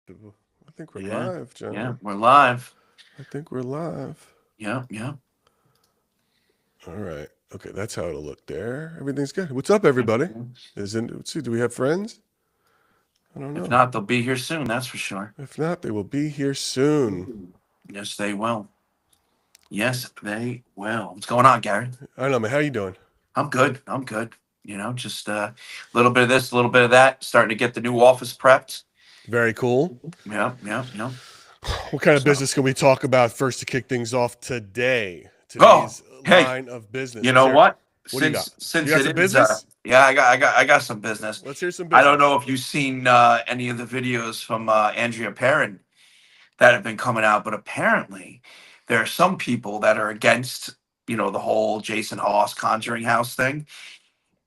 I think we're Yeah. live, Yeah. John. We're live. I think we're live. Yeah. Yeah. All right. Okay, that's how it'll look there. Everything's good. What's up, everybody? Let's see, do we have friends? I don't If know. not, they'll be here soon. That's for sure. If not, they will be here soon. Yes, they will. Yes, they will. What's going on, Gary? I don't know, man. How you doing? I'm good. I'm good. Just a little bit of this, a little bit of that. Starting to get the new office prepped. Very cool. Yeah. Yeah. Yeah. What kind of So, business can we talk about first to kick things off today? oh, Today's hey, line of business. you Let's know hear it. what? What do you got? You Since got it some is, business? yeah, I got some business. Let's hear some I don't know business. if you've seen any of the videos from Andrea Perrin that have been coming out, but apparently there are some people that are against, the whole Jason Hawes Conjuring House thing,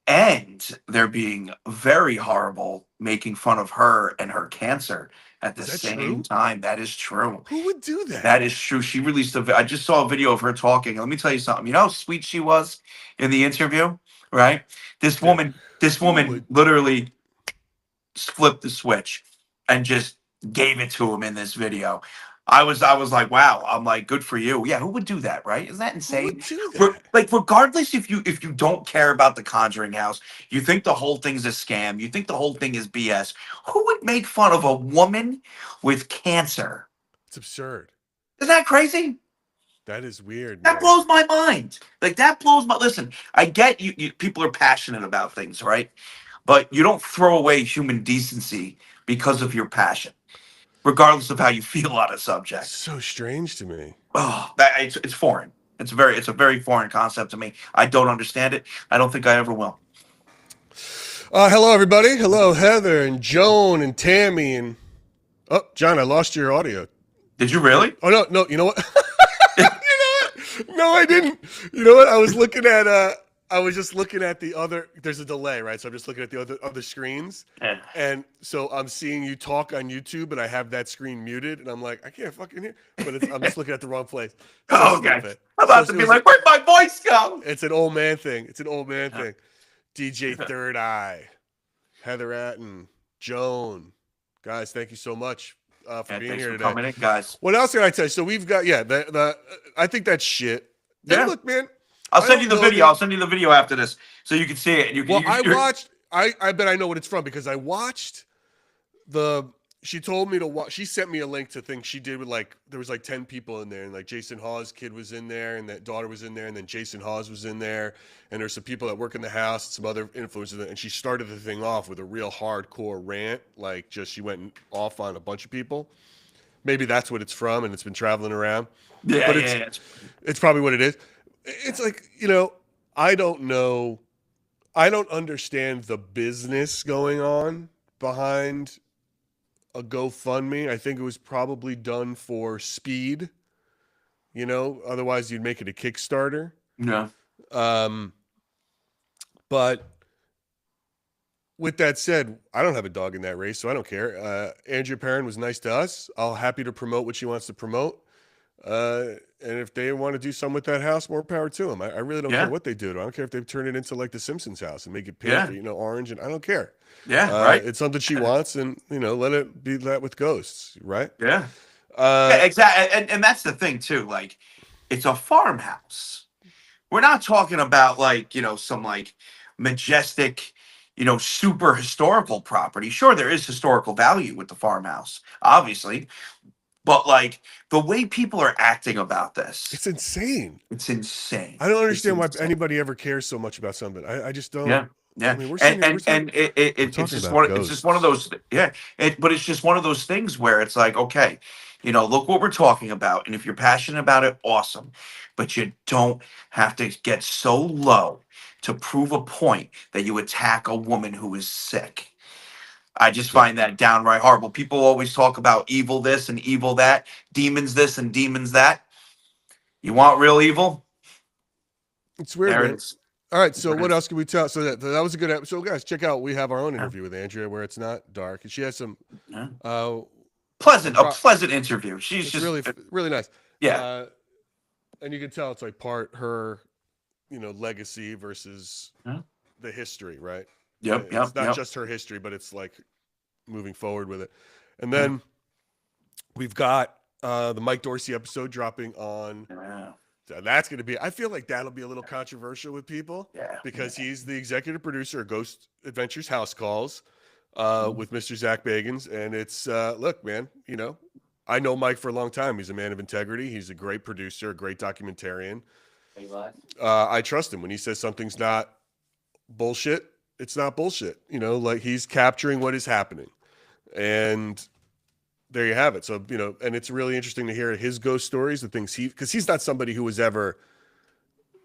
and they're being very horrible, making fun of her and her cancer at the Is that same true? time. That is true. Who would do that? That is true. She released I just saw a video of her talking. Let me tell you something. You know how sweet she was in the interview, right? This Dude, woman, this who woman would? literally flipped the switch and just gave it to him in this video. I was like, wow. I'm like, good for you. Yeah, who would do that, right? Isn't that Who insane? would do that? Like, regardless if you don't care about the Conjuring House, you think the whole thing's a scam, you think the whole thing is BS. Who would make fun of a woman with cancer? It's absurd. Isn't that crazy? That is weird, That man. blows my mind. Like that blows my. Listen, I get you. People are passionate about things, right? But you don't throw away human decency because of your passion, regardless of how you feel on a subject. So strange to me. Oh, it's foreign. It's a very foreign concept to me. I don't understand it. I don't think I ever will. Hello, everybody. Hello, Heather and Joan and Tammy and oh, John, I lost your audio. Did you really? Oh no, no. You know what? You know what? No, I didn't. You know what? I was just looking at the other. There's a delay, right? So I'm just looking at the other screens, Yeah. and so I'm seeing you talk on YouTube, and I have that screen muted, and I'm like, I can't fucking hear. But I'm just looking at the wrong place. So Oh, okay. stupid. I'm So about to it be was. like, where'd my voice go? It's an old man thing. It's an old man Yeah. thing. DJ Third Eye, Heather Atten, Joan. Guys, thank you so much for Yeah, being thanks here for today. coming in, guys. What else can I tell you? So we've got, yeah, I think that's shit. And Yeah. look, man, I'll I send you don't the know video. the. I'll send you the video after this so you can see it. You can. Well, I You're, watched, I bet I know what it's from because I watched the. She told me to watch. She sent me a link to things she did with there was like 10 people in there, and like Jason Hawes' kid was in there, and that daughter was in there, and then Jason Hawes was in there, and there's some people that work in the house, and some other influencers, and she started the thing off with a real hardcore rant, like just she went off on a bunch of people. Maybe that's what it's from, and it's been traveling around, yeah, but yeah, it's yeah. it's probably what it is. It's like I don't know, I don't understand the business going on behind a GoFundMe. I think it was probably done for speed. Otherwise you'd make it a Kickstarter. Yeah. Um, but with that said, I don't have a dog in that race, so I don't care. Andrea Perrin was nice to us. I'll happy to promote what she wants to promote. And if they want to do something with that house, more power to them. I really don't care Yeah. what they do. I don't care if they turn it into like the Simpsons house and make it pink Yeah. or orange, and I don't care. Yeah. Right. It's something she wants, and let it be that with ghosts, right? Yeah. Uh, Yeah. Exactly. And that's the thing too. Like, it's a farmhouse. We're not talking about like some like majestic, super historical property. Sure, there is historical value with the farmhouse, obviously, but like the way people are acting about this, it's insane. it's insane. I don't It's understand why insane. anybody ever cares so much about something. I just don't. Yeah, I yeah, mean, we're sitting and here. and and We're it's talking just about one of ghosts. those, yeah. But it's just one of those things where it's like, okay, look what we're talking about, and if you're passionate about it, awesome. But you don't have to get so low to prove a point that you attack a woman who is sick. I just Yeah, find that downright horrible. People always talk about evil this and evil that, demons this and demons that. You want real evil? it's weird, There it man. is. All right, so There it what is. else can we tell? So that was a good episode. So guys, check out. We have our own Yeah, interview with Andrea where it's not dark, and she has some. yeah. Uh, A pleasant interview. She's it's just, really nice. yeah, Uh, and you can tell it's like part her, legacy versus yeah. the history, right? Yep, It's yep, not yep. just her history, but it's like moving forward with it. And Yeah. then We've got the Mike Dorsey episode dropping on. Yeah. So that's going to be. I feel like that'll be a little controversial with people Yeah. because he's the executive producer of Ghost Adventures House Calls Mhm. with Mr. Zach Bagans, and it's look, man. You know, I know Mike for a long time. He's a man of integrity. He's a great producer, a great documentarian. I trust him when he says something's not bullshit. It's not bullshit. You know, like he's capturing what is happening, and there you have it. So, you know, and it's really interesting to hear his ghost stories, the things because he's not somebody who was ever,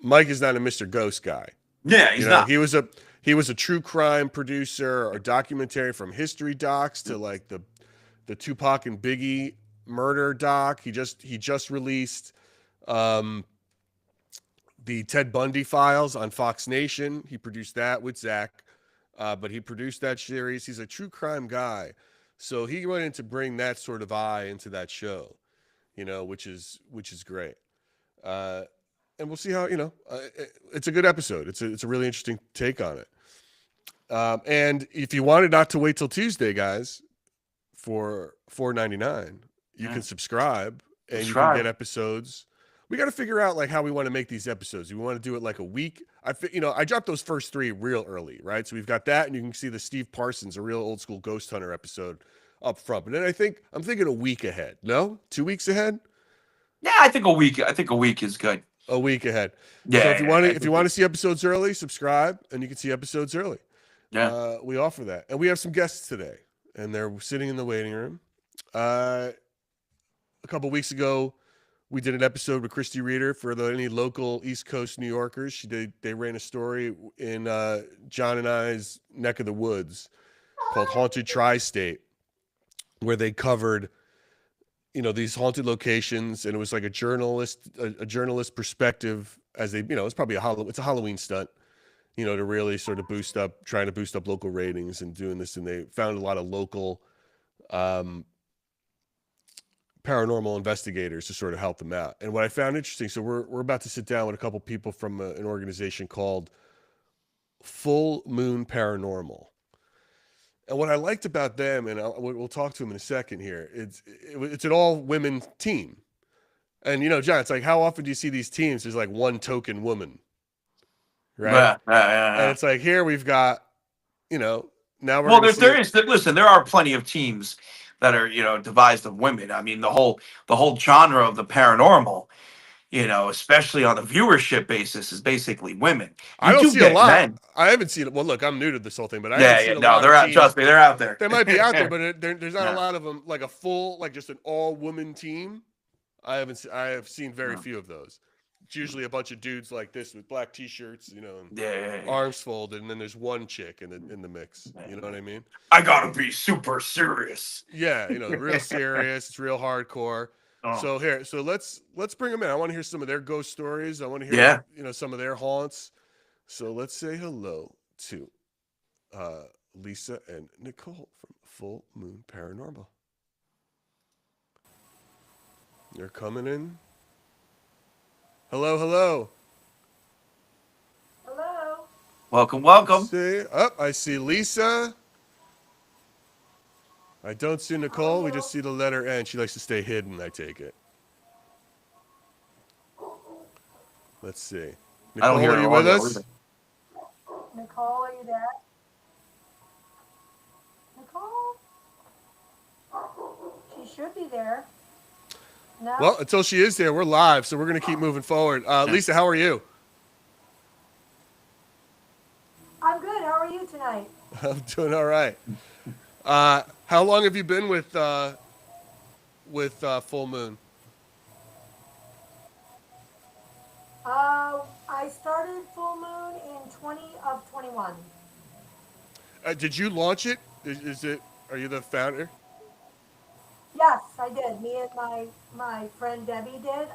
Mike is not a Mr. Ghost guy. Yeah, You he's know, not. he was a true crime producer or documentary from history docs to like the Tupac and Biggie murder doc. He just released um the Ted Bundy files on Fox Nation. He produced that with Zach. But he produced that series. He's a true crime guy. So he wanted to bring that sort of eye into that show, you know, which is great. Uh, and we'll see how it's a good episode. It's a really interesting take on it. And if you wanted not to wait till Tuesday, guys, for $4.99, you Yeah. can subscribe and Let's you can try. get episodes. We got to figure out like how we want to make these episodes. We want to do it like a week. I dropped those first three real early, right? So we've got that, and you can see the Steve Parsons, a real old school ghost hunter episode up front. But then I'm thinking a week ahead. No, 2 weeks ahead. Yeah, I think a week. I think a week is good. A week ahead. So if you Yeah, want to I if you think want to see episodes early, subscribe, and you can see episodes early. yeah. We offer that, and we have some guests today, and they're sitting in the waiting room. Uh, a couple weeks ago, we did an episode with Christy Reeder for any local East Coast New Yorkers. They ran a story in John and I's neck of the woods called Haunted Tri-State, where they covered these haunted locations, and it was like a journalist perspective as it's probably it's a Halloween stunt, to really sort of trying to boost up local ratings and doing this, and they found a lot of local um, paranormal investigators to sort of help them out. And what I found interesting, so we're about to sit down with a couple people from an organization called Full Moon Paranormal. And what I liked about them, and we'll talk to them in a second here, it's an all women team. And John, it's like, how often do you see these teams? There's like one token woman, right? And Yeah. it's like here we've got, now we're Well, gonna see there it. is. Listen, there are plenty of teams that are devised of women. I mean, the whole genre of the paranormal, especially on a viewership basis, is basically women. I You don't do see a get lot. men. I haven't seen it. Well, look, I'm new to this whole thing, but I haven't Yeah, yeah. seen a No, lot of they're out. teams. Trust me, they're out there. They might be out there, but there's not a Yeah. lot of them. Like a full, like just an all woman team. I have seen very Yeah. few of those. It's usually a bunch of dudes like this with black t-shirts, and Yeah. arms folded, and then there's one chick in the mix. You know what I mean? I gotta be super serious. Yeah, real serious. It's real hardcore. Oh, So let's bring them in. I want to hear some of their ghost stories. I want to hear yeah. some of their haunts. So let's say hello to Lisa and Nicole from Full Moon Paranormal. They're coming in. Hello, hello. Hello. Welcome, welcome. I see Lisa. I don't see Nicole. We just see the letter N. She likes to stay hidden, I take it. Let's see. I don't Nicole, hear are her you with audio us? either. Nicole, are you there? Nicole? She should be there. No? Well, until she is there, we're live, so we're going to keep moving forward. Lisa, how are you? I'm good. How are you tonight? I'm doing all right. How long have you been with Full Moon? I started Full Moon in 2021. Did you launch it? Are you the founder? Yes, I did. Me and my friend Debbie did.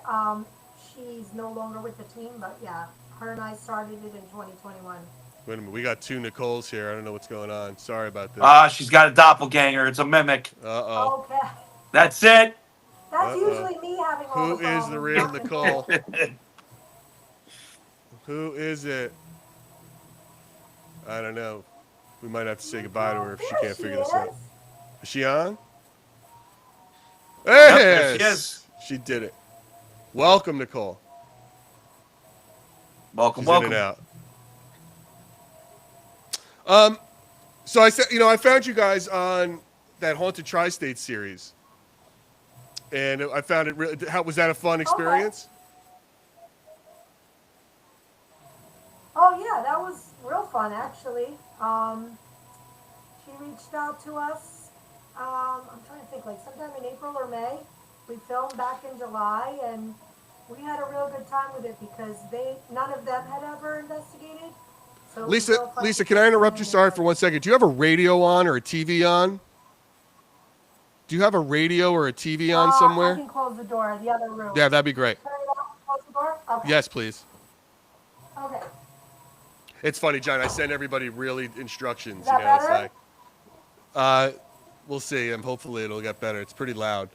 She's no longer with the team, but yeah, her and I started it in 2021. Wait a minute. We got two Nicoles here. I don't know what's going on. Sorry about this. She's got a doppelganger. It's a mimic. Uh-oh. Okay. That's it. That's Uh-oh. usually me having all Who the problems. is the real not Nicole? Who is it? I don't know. We might have to say goodbye to her if she There can't she figure this out. is. Is she on? Yep, there she is. Yes, she did it. Welcome, Nicole. Welcome, She's in and welcome. out. So I said, I found you guys on that Haunted Tri-State series, and I found it really. How was that a fun Okay. experience? Oh yeah, that was real fun actually. She reached out to us. I'm trying to think, like sometime in April or May. We filmed back in July, and we had a real good time with it because none of them had ever investigated. So it was Lisa, real fun to Lisa, can I just come interrupt in you? and Sorry like, for 1 second. Do you have a radio on or a TV on? Do you have a radio or a TV on I somewhere? can close the door, the other room. Yeah, that'd be great. Turn it off, close the door? Okay. Yes, please. Okay. It's funny, John. I send everybody really Is instructions. that It's better? like, we'll see, and hopefully it'll get better. It's pretty loud.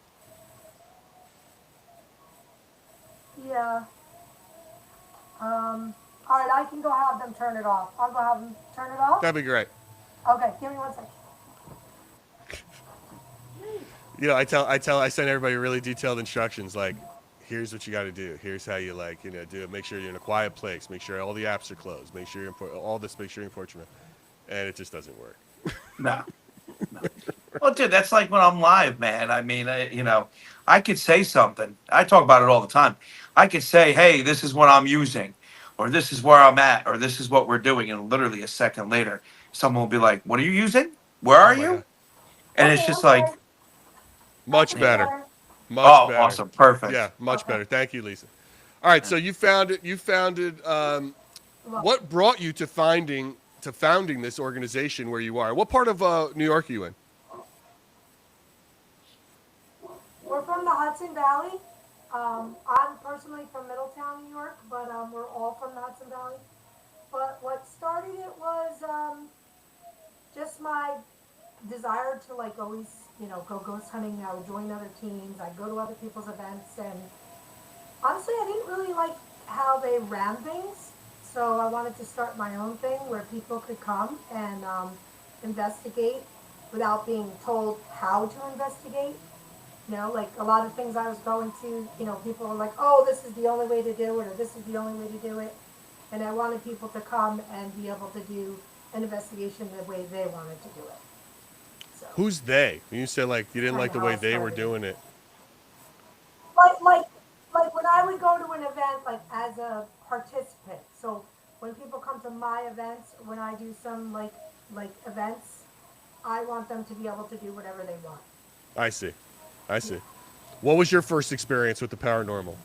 Yeah. All right, I can go have them turn it off. I'll go have them turn it off. That'd be great. Okay, give me 1 second. I send everybody really detailed instructions. Like, here's what you got to do. Here's how you do it. Make sure you're in a quiet place. Make sure all the apps are closed. Make sure all this. Make sure you're in Portugal. And it just doesn't work. No. Well, dude, that's like when I'm live, man. I mean, I could say something. I talk about it all the time. I could say, hey, this is what I'm using, or this is where I'm at, or this is what we're doing. And literally a second later, someone will be like, what are you using? Where Oh are my you? god. And it's Okay, just okay. like, That Much should be better. better. Much oh, better. awesome. Perfect. Yeah, much Okay. better. Thank you, Lisa. All right, so you found it. You founded. Well, What brought you to founding this organization where you are? What part of New York are you in? we're from the Hudson Valley. I'm personally from Middletown, New York, but we're all from the Hudson Valley. But what started it was just my desire to like always, go ghost hunting. I would join other teams. I'd go to other people's events, and honestly, I didn't really like how they ran things. So I wanted to start my own thing where people could come and investigate without being told how to investigate. Like a lot of things I was going to, people were like, oh, this is the only way to do it, or this is the only way to do it. And I wanted people to come and be able to do an investigation the way they wanted to do it. So Who's they? When you said like you didn't like kind the of how way I they were started it. doing it. like like like when I would go to an event like as a participant. So when people come to my events, when I do some like events, I want them to be able to do whatever they want. I see. I see. What was your first experience with the paranormal?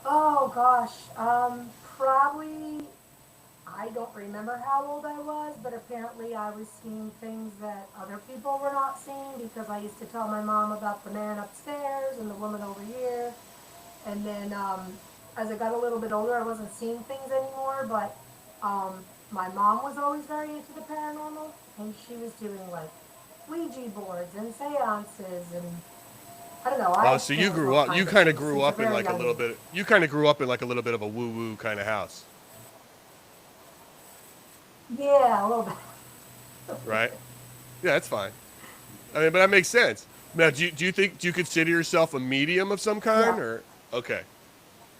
Oh gosh, probably I don't remember how old I was, but apparently I was seeing things that other people were not seeing because I used to tell my mom about the man upstairs and the woman over here. And then as I got a little bit older, I wasn't seeing things anymore, but my mom was always very into the paranormal, and she was doing like Ouija boards and seances, and I don't know. I Oh, so you experienced grew all up. You kinds of kind of things grew since a up in very like a young little age. bit. You kind of grew up in like a little bit of a woo woo kind of house, Yeah, a little bit. right? Yeah, that's fine. I mean, but that makes sense. Now, do you consider yourself a medium of some kind, Yeah. or okay?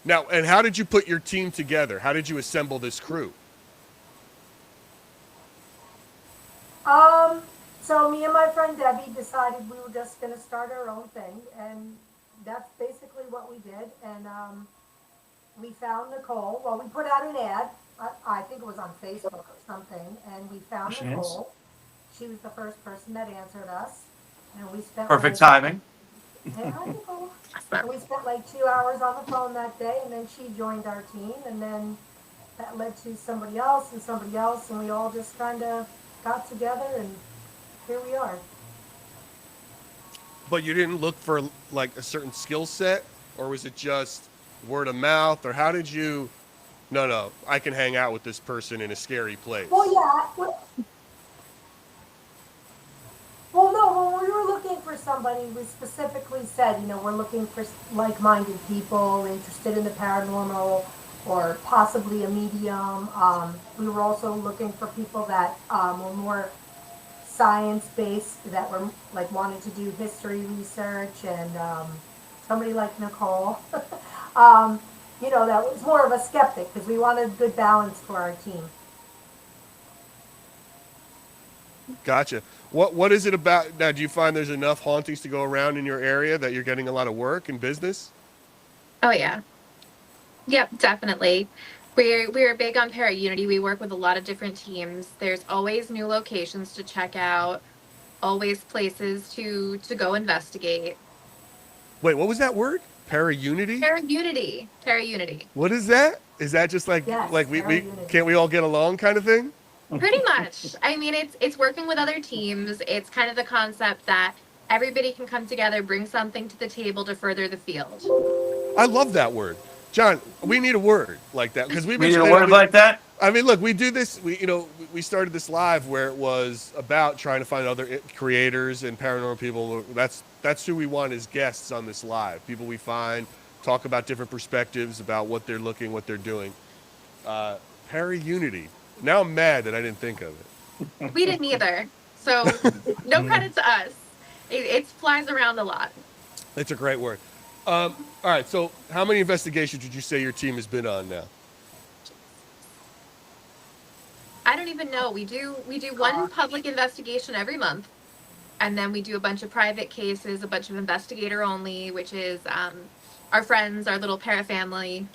Now, and how did you put your team together? How did you assemble this crew? Um, so me and my friend Debbie decided we were just going to start our own thing, and that's basically what we did. And we found Nicole. Well, we put out an ad. I think it was on Facebook or something, and we There found she is. Nicole. She was the first person that answered us, and we spent Perfect like, timing. hey, hi Nicole. And we spent like 2 hours on the phone that day, and then she joined our team, and then that led to somebody else, and we all just kind of got together, and here we are. But you didn't look for like a certain skill set, or was it just word of mouth, or how did you? No, no, I can hang out with this person in a scary Well, place. yeah. Well, no, when we were looking for somebody, we specifically said, we're looking for like-minded people interested in the paranormal or possibly a medium. We were also looking for people that were more science-based that were like wanted to do history research, and somebody like Nicole, um, that was more of a skeptic because we wanted good balance for our team. Gotcha. What is it about now? Do you find there's enough hauntings to go around in your area that you're getting a lot of work and business? Oh yeah. Yep, definitely. We're big on Para Unity. We work with a lot of different teams. There's always new locations to check out, always places to go investigate. Wait, what was that word? Para-unity? Para Unity. Para Unity. What is that? Is that just like Yes, we Unity. can't we all get along kind of thing? Pretty much. I mean, it's working with other teams. It's kind of the concept that everybody can come together, bring something to the table to further the field. I love that word. John, we need a word like that because we've We been need a word like that. I mean, look, we do this. We started this live where it was about trying to find other creators and paranormal people. That's who we want as guests on this live. People we find, talk about different perspectives about what they're looking, what they're doing. Para-unity. Now I'm mad that I didn't think of it. We didn't either. So no credit to us. It flies around a lot. It's a great word. All right, so how many investigations would you say your team has been on now? I don't even know. We do one public investigation every month, and then we do a bunch of private cases, a bunch of investigator only, which is our friends, our little para family,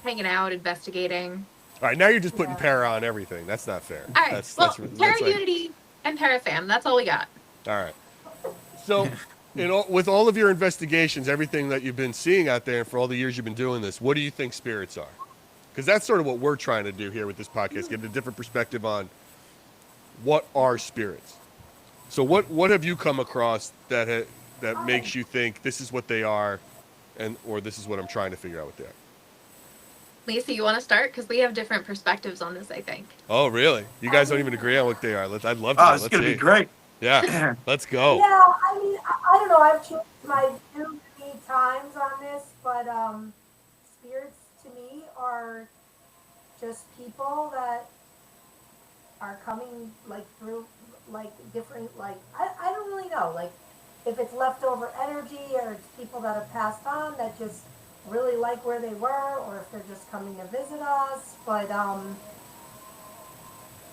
hanging out, investigating. All right, now you're just putting para on everything. That's not fair. All right. That's Para like, Unity and Para Fam. That's all we got. all right. So, with all of your investigations, everything that you've been seeing out there, and for all the years you've been doing this, what do you think spirits are? Because that's sort of what we're trying to do here with this podcast, get a different perspective on what are spirits. So, what have you come across that makes you think this is what they are, or this is what I'm trying to figure out what they are? Lisa, you want to start? Because we have different perspectives on this, I think. Oh, really? You guys don't even agree on what they are. I'd love to. Oh, know. it's Let's gonna see. be great. Yeah, let's go. Yeah, I mean, I don't know. I've changed my view many times on this, but spirits to me are just people that are coming like through like different I don't really know like if it's leftover energy or it's people that have passed on that just really like where they were, or if they're just coming to visit us, but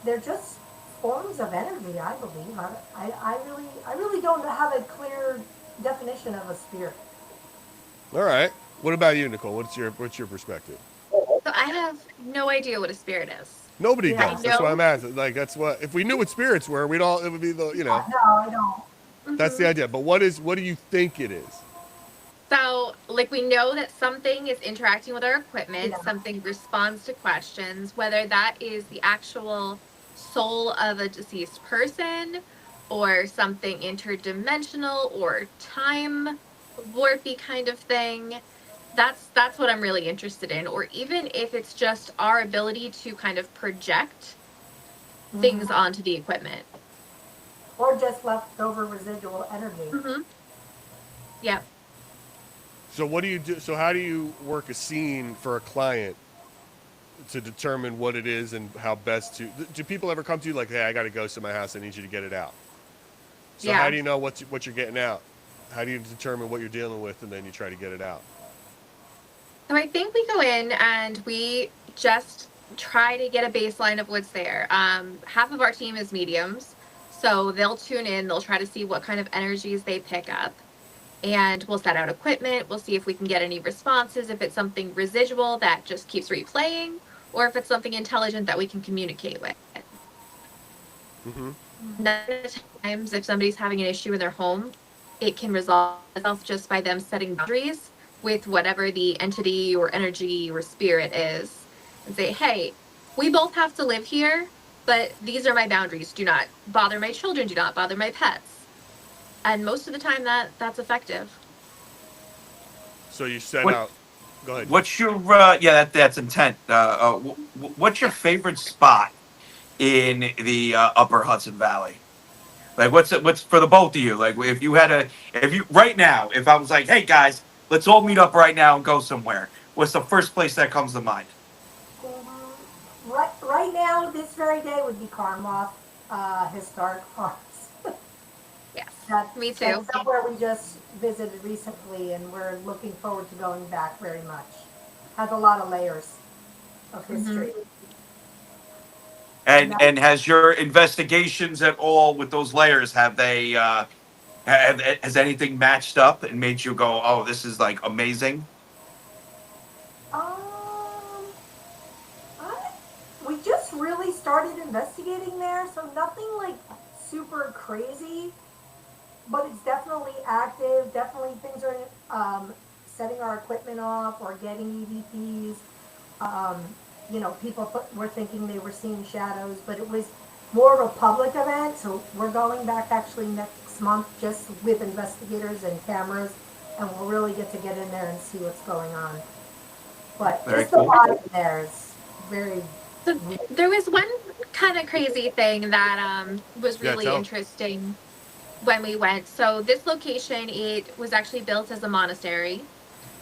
they're just forms of energy, I believe. I really don't have a clear definition of a spirit. All right. What about you, Nicole? What's your perspective? So I have no idea what a spirit is. Nobody Yeah. does. That's why I'm asking. Like, that's what if we knew what spirits were, we'd all. It would be the No, I don't. That's the idea. But what do you think it is? So, like, we know that something is interacting with our equipment, Yeah. something responds to questions, whether that is the actual soul of a deceased person or something interdimensional or time warpy kind of thing. That's what I'm really interested in. Or even if it's just our ability to kind of project things onto the equipment. Or just leftover residual energy. Mm-hmm. Yeah. So what do you do? So how do you work a scene for a client to determine what it is and how best to? Do people ever come to you like, hey, I got to go to my house. I need you to get it out. So Yeah. how do you know what you're getting out? How do you determine what you're dealing with and then you try to get it out? So I think we go in and we just try to get a baseline of what's there. Half of our team is mediums, so they'll tune in, they'll try to see what kind of energies they pick up. And we'll set out equipment, we'll see if we can get any responses, if it's something residual that just keeps replaying, or if it's something intelligent that we can communicate with. Mm-hmm. None of the times, if somebody's having an issue in their home, it can resolve itself just by them setting boundaries with whatever the entity or energy or spirit is, and say, hey, we both have to live here, but these are my boundaries. Do not bother my children, do not bother my pets. And most of the time that's effective. So you set What- out. Go ahead. What's your that's intent. What's your favorite spot in the Upper Hudson Valley? Like, what's for the both of you? Like, if you right now, if I was like, hey guys, let's all meet up right now and go somewhere, what's the first place that comes to mind? Right now, this very day would be Carmloth. historic parks. Yes, That, me too. that's somewhere we just visited recently, and we're looking forward to going back very much. Has a lot of layers of Hmm. history. And has your investigations at all with those layers, have they has anything matched up and made you go, oh, this is like amazing? Um, I, we just really started investigating there, so nothing like super crazy, but it's definitely active. Definitely things are setting our equipment off or getting EVPs. Um, people were thinking they were seeing shadows, but it was more of a public event. So we're going back actually next month just with investigators and cameras, and we'll really get to get in there and see what's going on. But Very just the cool. vibe in there is very So there was one kind of crazy thing that was Yeah, really tell. interesting when we went. So this location, it was actually built as a monastery.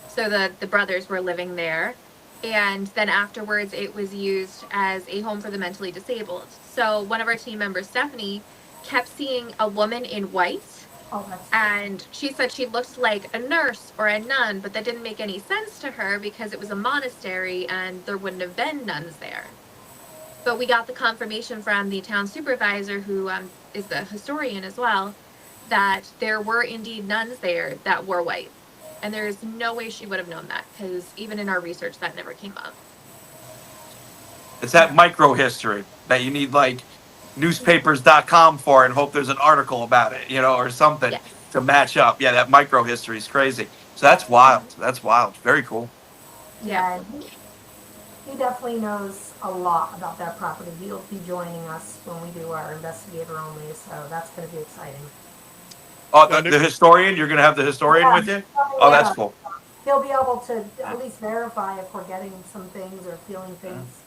So the brothers were living there. And then afterwards, it was used as a home for the mentally disabled. So one of our team members, Stephanie, kept seeing a woman in white. oh that's And she said she looked like a nurse or a nun, but that didn't make any sense to her because it was a monastery and there wouldn't have been nuns there. But we got the confirmation from the town supervisor, who is the historian as well, that there were indeed nuns there that wore white. And there's no way she would have known that because even in our research, that never came up. It's that micro history that you need like newspapers.com for and hope there's an article about it, or something Yes. to match up. Yeah, that micro history is crazy. So that's wild. That's wild. Very cool. Yeah. yeah. And he definitely knows a lot about that property. He'll be joining us when we do our investigator only, so that's going to be exciting. Oh, Now, the historian, you're going to have the historian Yeah, with you? coming Oh, with that's us. cool. He'll be able to at least verify if we're getting some things or feeling things.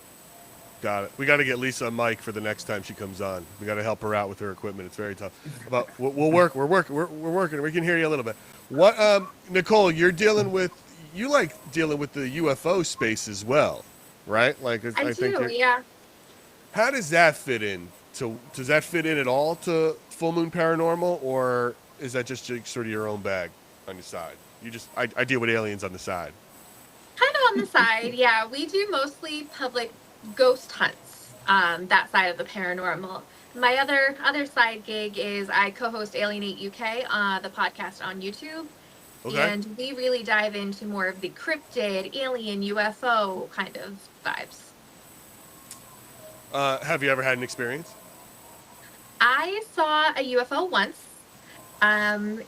Got it. We got to get Lisa a mic for the next time she comes on. We got to help her out with her equipment. It's very tough. But we'll work. We're working. We're working. We can hear you a little bit. What, Nicole? You're dealing with. You like dealing with the UFO space as well, right? Like I I think do, you're. yeah. How does that fit in? Does that fit in at all to Full Moon Paranormal, or is that just sort of your own bag on your side? You just I deal with aliens on the side. Kind of on the side, yeah. We do mostly public ghost hunts, that side of the paranormal. My other side gig is I co-host Alienate UK, the podcast on YouTube. Okay. And we really dive into more of the cryptid, alien, UFO kind of vibes. Have you ever had an experience? I saw a UFO once.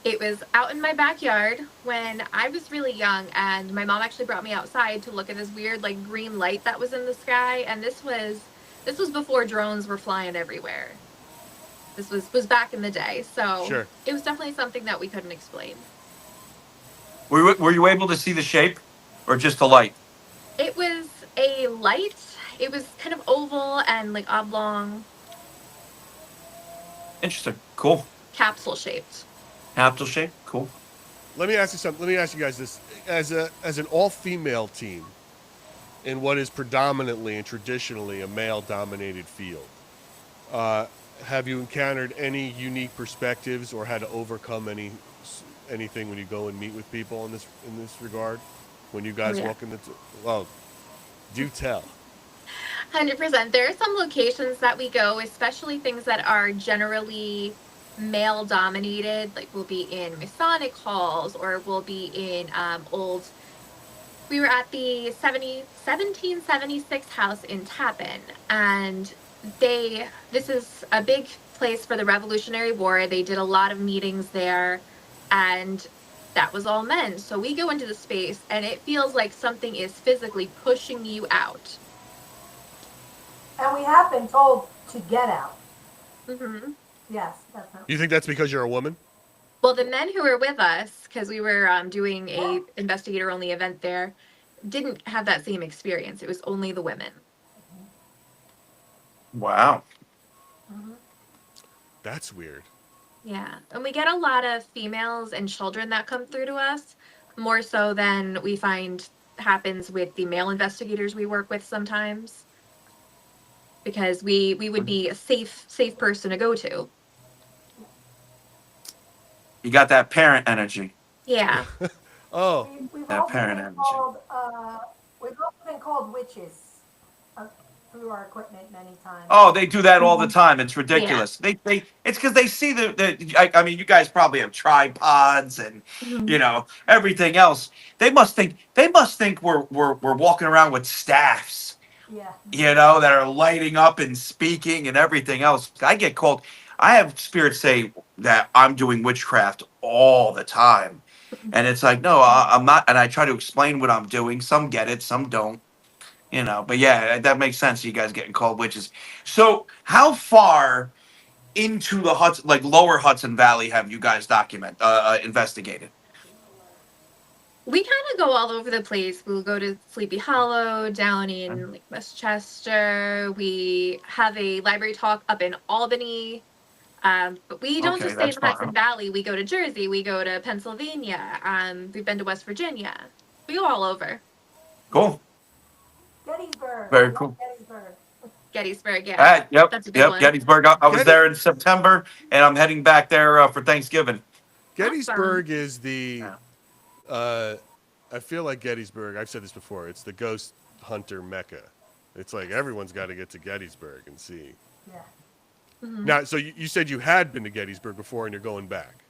It was out in my backyard when I was really young, and my mom actually brought me outside to look at this weird, like, green light that was in the sky. And this was before drones were flying everywhere. This was back in the day, so Sure. it was definitely something that we couldn't explain. Were you able to see the shape or just the light? It was a light. It was kind of oval and like oblong, Interesting. Cool. capsule shaped. Capsule shape. Cool. Let me ask you something. Let me ask you guys this: as an all female team in what is predominantly and traditionally a male dominated field, uh, have you encountered any unique perspectives or had to overcome anything when you go and meet with people in this regard? When you Oh guys yeah. walk in well, do tell. 100%. There are some locations that we go, especially things that are generally male dominated, like we'll be in Masonic halls or we'll be in old. We were at the 1776 house in Tappan, and this is a big place for the Revolutionary War. They did a lot of meetings there, and that was all men. So we go into the space, and it feels like something is physically pushing you out. And we have been told to get out. Hmm. Yes, definitely. You think that's because you're a woman? Well, the men who were with us, because we were doing a investigator only event there, didn't have that same experience. It was only the women. Wow. That's weird. Yeah, and we get a lot of females and children that come through to us, more so than we find happens with the male investigators we work with sometimes. because we would be a safe person to go to. You got that parent energy. Yeah. Oh, We've That also parent been energy. called, witches through our equipment many times. Oh, they do that all the time. It's ridiculous. Yeah. It's because they see I mean, you guys probably have tripods and Mhm. everything else. They must think we're walking around with staffs, Yeah. that are lighting up and speaking and everything else. I get called. I have spirits say that I'm doing witchcraft all the time, and it's like, no, I'm not. And I try to explain what I'm doing. Some get it, some don't. But yeah, that makes sense. You guys getting called witches. So, how far into the Hudson, like lower Hudson Valley, have you guys investigated? We kind of go all over the place. We'll go to Sleepy Hollow, down in like Westchester. We have a library talk up in Albany. But we don't Okay, just stay in that's the Hudson far. Valley. We go to Jersey. We go to Pennsylvania. We've been to West Virginia. We go all over. Cool. Gettysburg. Very cool. Gettysburg. Gettysburg, yeah. Yep, That's a big one. Gettysburg. I was Gettys- there in September, and I'm heading back there for Thanksgiving. Gettysburg is the. Yeah. I feel like Gettysburg. I've said this before. It's the ghost hunter mecca. It's like everyone's got to get to Gettysburg and see. Yeah. Mhm. Now, so you said you had been to Gettysburg before, and you're going back.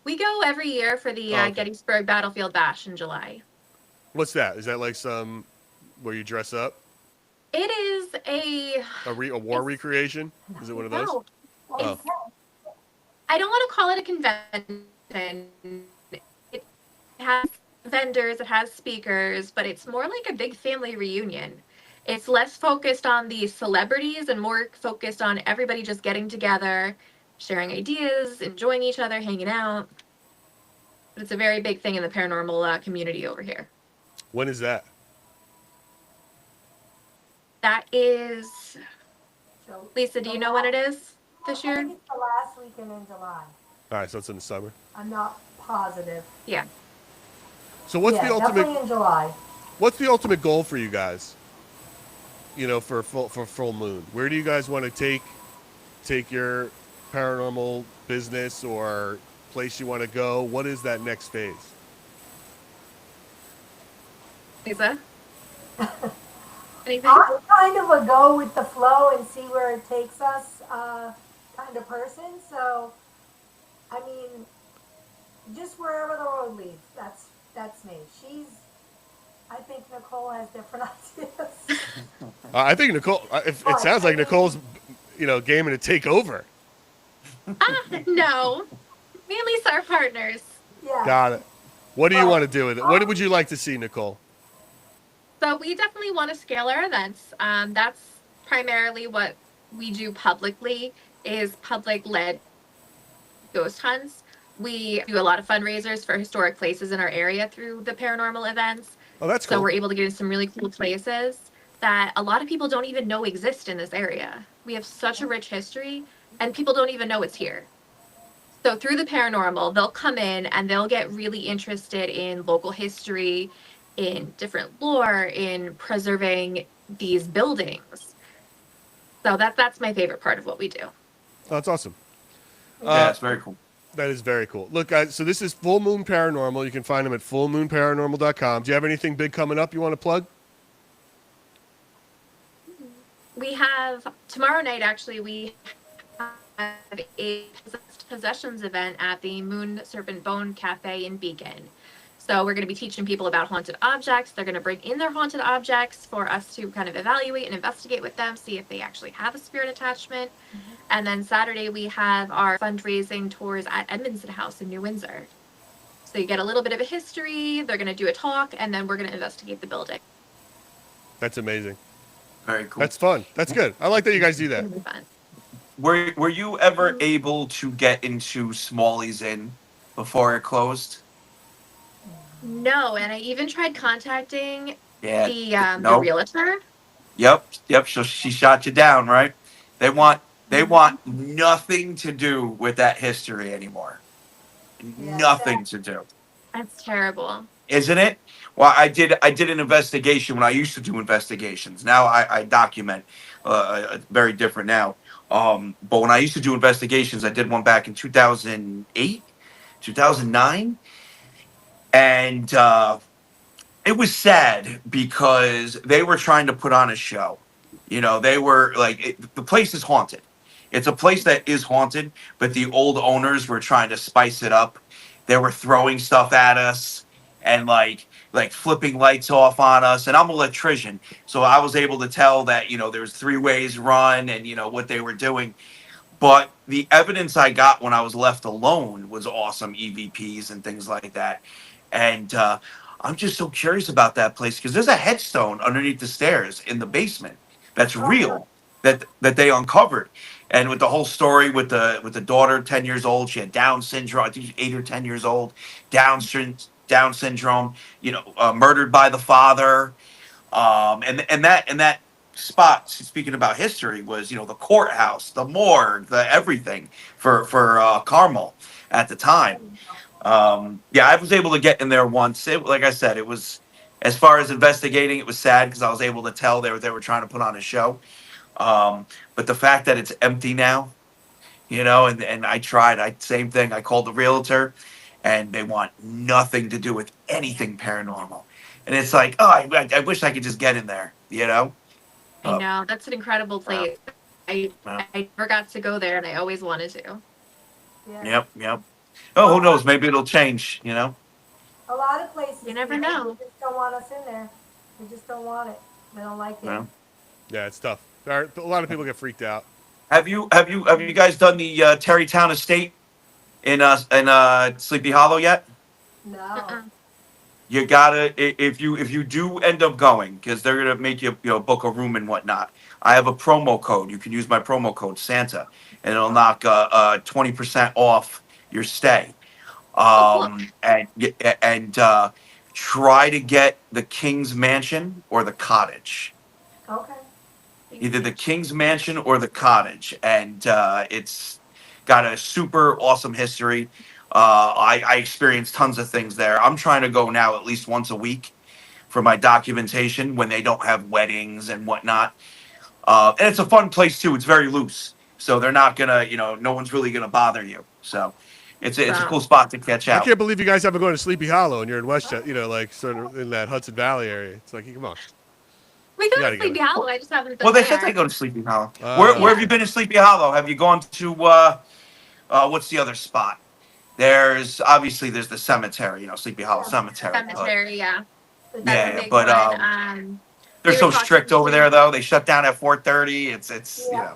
We go every year for the Okay. Gettysburg Battlefield Bash in July. What's that? Is that like some where you dress up? It is a A war recreation? Is it one of those? no. Well, Oh. we can. I don't want to call it a convention. It has vendors, it has speakers, but it's more like a big family reunion. It's less focused on the celebrities and more focused on everybody just getting together, sharing ideas, enjoying each other, hanging out. But it's a very big thing in the paranormal community over here. When is that? That is, So, Lisa, do you know when it is this I year? think it's the last weekend in July. All right, so it's in the summer. I'm not positive. Yeah. So what's yeah, the ultimate? definitely in July. What's the ultimate goal for you guys? For full moon. Where do you guys want to take your paranormal business or place you want to go? What is that next phase? Lisa? Anything? I'm kind of a go with the flow and see where it takes us kind of person. So, I mean, just wherever the road leads. That's me. I think Nicole has different ideas. I think Nicole. It sounds like Nicole's, gaming to take over. No. Me and Lisa are partners. Yeah. Got it. What do you want to do with it? What would you like to see, Nicole? So we definitely want to scale our events. That's primarily what we do publicly is public-led ghost hunts. We do a lot of fundraisers for historic places in our area through the paranormal events. Oh, that's So cool. we're able to get into some really cool places that a lot of people don't even know exist in this area. We have such a rich history, and people don't even know it's here. So through the paranormal, they'll come in and they'll get really interested in local history, in different lore, in preserving these buildings. So that's my favorite part of what we do. Oh, that's awesome. Yeah, it's very cool. That is very cool. Look, guys, so this is Full Moon Paranormal. You can find them at fullmoonparanormal.com. Do you have anything big coming up you want to plug? We have tomorrow night, actually, we have a possessions event at the Moon Serpent Bone Cafe in Beacon. So we're going to be teaching people about haunted objects. They're going to bring in their haunted objects for us to kind of evaluate and investigate with them, see if they actually have a spirit attachment. Mm-hmm. And then Saturday we have our fundraising tours at Edmondson House in New Windsor. So you get a little bit of a history, they're going to do a talk, and then we're going to investigate the building. That's amazing. Very cool. That's fun. That's good. I like that you guys do that. It's gonna be fun. Were you ever able to get into Smalley's Inn before it closed? No, and I even tried contacting Yeah. the realtor. Yep. So she shot you down, right? They want nothing to do with that history anymore. Yeah, Nothing to do. That's terrible. Isn't it? Well, I did an investigation when I used to do investigations. Now I document. very different now. But when I used to do investigations, I did one back in 2008, 2009, and it was sad because they were trying to put on a show. You know, they were like, the place is haunted. It's a place that is haunted, but the old owners were trying to spice it up. They were throwing stuff at us and like flipping lights off on us. And I'm an electrician, so I was able to tell that there's three ways run and what they were doing. But the evidence I got when I was left alone was awesome EVPs and things like that. And I'm just so curious about that place because there's a headstone underneath the stairs in the basement that's Oh, yeah. real that they uncovered. And with the whole story with the daughter, 10 years old, she had Down syndrome. I think she's 8 or 10 years old. Down syndrome. Murdered by the father. And that spot, speaking about history, was the courthouse, the morgue, the everything for Carmel at the time. Yeah, I was able to get in there once. Like I said, it was, as far as investigating, it was sad because I was able to tell they were trying to put on a show. But the fact that it's empty now, and I tried, same thing. I called the realtor, and they want nothing to do with anything paranormal. And it's like, oh, I wish I could just get in there, I Uh, know that's an incredible uh, place. I uh, I never got to go there, and I always wanted to. Yeah. yep, yep. Oh, who knows? Maybe it'll change. A lot of places, You never they know. just don't want us in there. They just don't want it. They don't like it. Well, Yeah, it's tough. A lot of people get freaked out. have you guys done the Terrytown Estate in Sleepy Hollow yet? No. Uh-uh. You gotta, if you do end up going, because they're gonna make you book a room and whatnot. I have a promo code. You can use my promo code Santa, and it'll knock 20% off your stay. Oh, cool. And try to get the King's Mansion or the Cottage. Okay. Either the King's Mansion or the Cottage, and it's got a super awesome history. I experienced tons of things there. I'm trying to go now at least once a week for my documentation when they don't have weddings and whatnot. And it's a fun place too. It's very loose, so they're not gonna, no one's really gonna bother you. So it's a Wow. cool spot to catch I out. can't believe you guys haven't gone to Sleepy Hollow and you're in Westchester, like sort of in that Hudson Valley area. It's like, come on. We go You gotta to Sleepy go. Hollow. I just haven't been Well, they said there. they go to Sleepy Hollow. Where Yeah. have you been in Sleepy Hollow? Have you gone to what's the other spot? There's the cemetery, Sleepy Hollow Yeah. Cemetery. But Cemetery, yeah, The that's a yeah, big but one. they're We were so talking strict over to, there though. They shut down at 4:30. It's Yeah.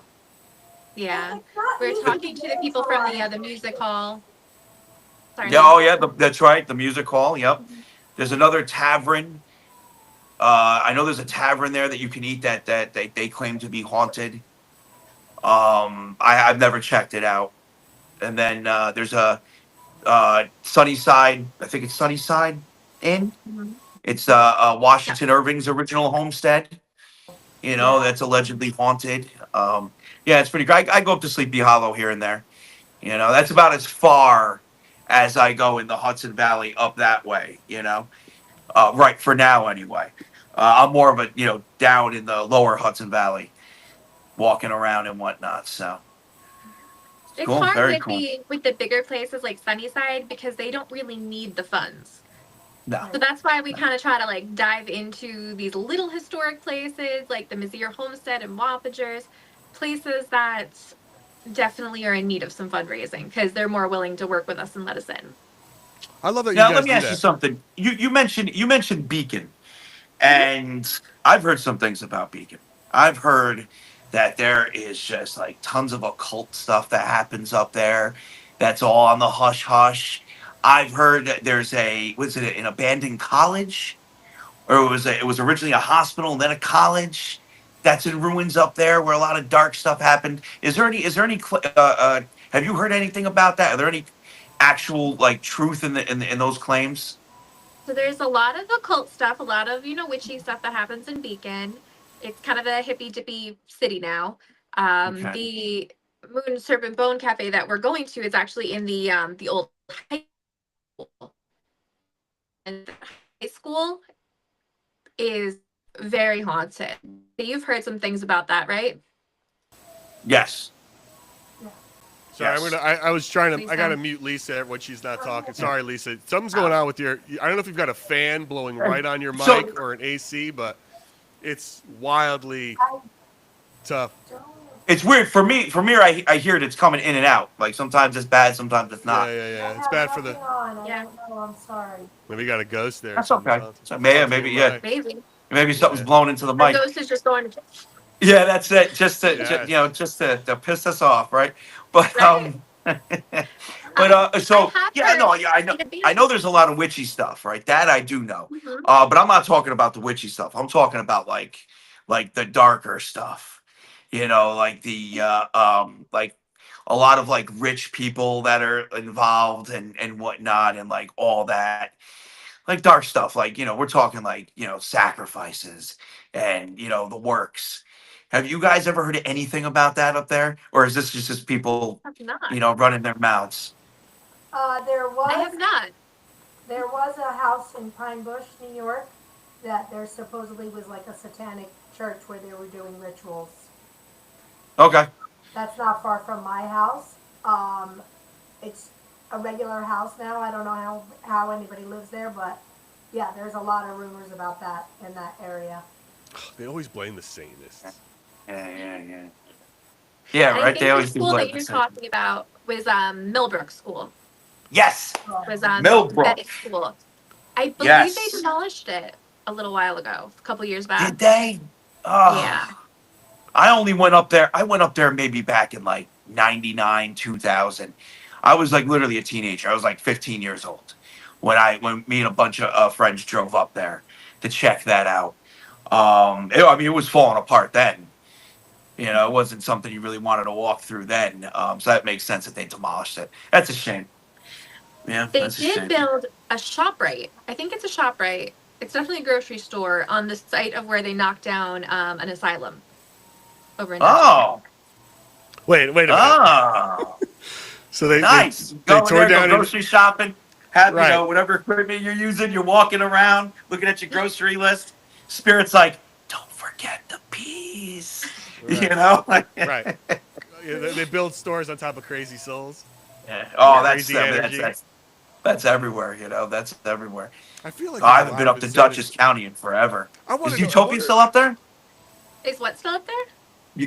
yeah, It's not we were easy talking to to get the people into from like. the music hall. Sorry, yeah, Lynn. oh yeah, that's right. The music hall. Yep. Mhm. There's another tavern. I know there's a tavern there that you can eat that they claim to be haunted. I've never checked it out. And then there's a Sunnyside. I think it's Sunnyside Inn. Mhm. It's Yeah, Washington Irving's original homestead. Yeah. That's allegedly haunted. Yeah, it's pretty great. I go up to Sleepy Hollow here and there. That's about as far as I go in the Hudson Valley up that way. Right for now anyway. I'm more of a down in the lower Hudson Valley, walking around and whatnot. So it's cool, hard very with cool. the bigger places like Sunnyside because they don't really need the funds. No, So that's why we kind of try to like dive into these little historic places like the Mizzier Homestead and Wappagers, places that definitely are in need of some fundraising because they're more willing to work with us and let us in. I love that you now let guys me do ask you that. something. You mentioned Beacon. Mhm. And I've heard some things about Beacon. I've heard that there is just like tons of occult stuff that happens up there. That's all on the hush hush. I've heard that there's was it an abandoned college, or it was originally a hospital and then a college that's in ruins up there where a lot of dark stuff happened. Have you heard anything about that? Are there any actual like truth in those claims? So there's a lot of occult stuff, a lot of, witchy stuff that happens in Beacon. It's kind of a hippy dippy city now. Okay. The Moon Serpent Bone Cafe that we're going to is actually in the old high school. And the high school is very haunted. You've heard some things about that, right? Yes. Sorry, Yes. I was trying to. I Lisa? gotta mute Lisa when she's not talking. Sorry, Lisa. Something's going on with your. I don't know if you've got a fan blowing right on your So- mic or an AC, but it's wildly tough. It's weird for me. From here, I hear it. It's coming in and out. Like sometimes it's bad, sometimes it's not. Yeah. It's I bad have for the. nothing on. I Yeah. don't know. I'm sorry. Maybe you got a ghost there. That's Something's okay. on- So maybe your yeah. mic. Maybe Maybe something's Yeah. blown into the the mic. ghost is just going. Yeah, that's it. Just to Yes. just to piss us off, right? But Right. so I have yeah, no, heard yeah, it I know there's a lot of witchy stuff, right? That I do know. Mhm. But I'm not talking about the witchy stuff. I'm talking about like the darker stuff. You know, like the like a lot of like rich people that are involved and whatnot and like all that like dark stuff like we're talking like sacrifices and the works. Have you guys ever heard anything about that up there, or is this just people I have not. running their mouths? There I have was not. there was a house in Pine Bush, New York, that there supposedly was like a satanic church where they were doing rituals. Okay. That's not far from my house. It's a regular house now. I don't know how anybody lives there, but yeah, there's a lot of rumors about that in that area. They always blame the Satanists. Yeah, And I right, think they the always do school like that you're this. talking about was Millbrook School. Yes. Was Millbrook. Bennett School. I believe Yes. they demolished it a little while ago, a couple years back. Did they? Oh, Yeah. I only went up there. I went up there maybe back in like 99, 2000. I was like literally a teenager. I was like 15 years old when me and a bunch of friends drove up there to check that out. I mean, it was falling apart then. It wasn't something you really wanted to walk through then. So that makes sense that they demolished it. That's a shame. Yeah, They that's a did shame. build a ShopRite. I think it's a ShopRite. It's definitely a grocery store on the site of where they knocked down an asylum over in Oh, Wait a minute. oh, So they nice. they Go in tore there, go down. grocery shopping. Have Right. whatever equipment you're using. You're walking around, looking at your grocery list. Spirit's like, don't forget the peas. Right. Right. They build stores on top of Crazy Souls. Yeah. Oh, that's Crazy energy. that's everywhere. That's everywhere. I feel like I there's a haven't lot been of up to insanity. Dutchess County in forever. I want Is to know. Utopia still up there? Is what still up there?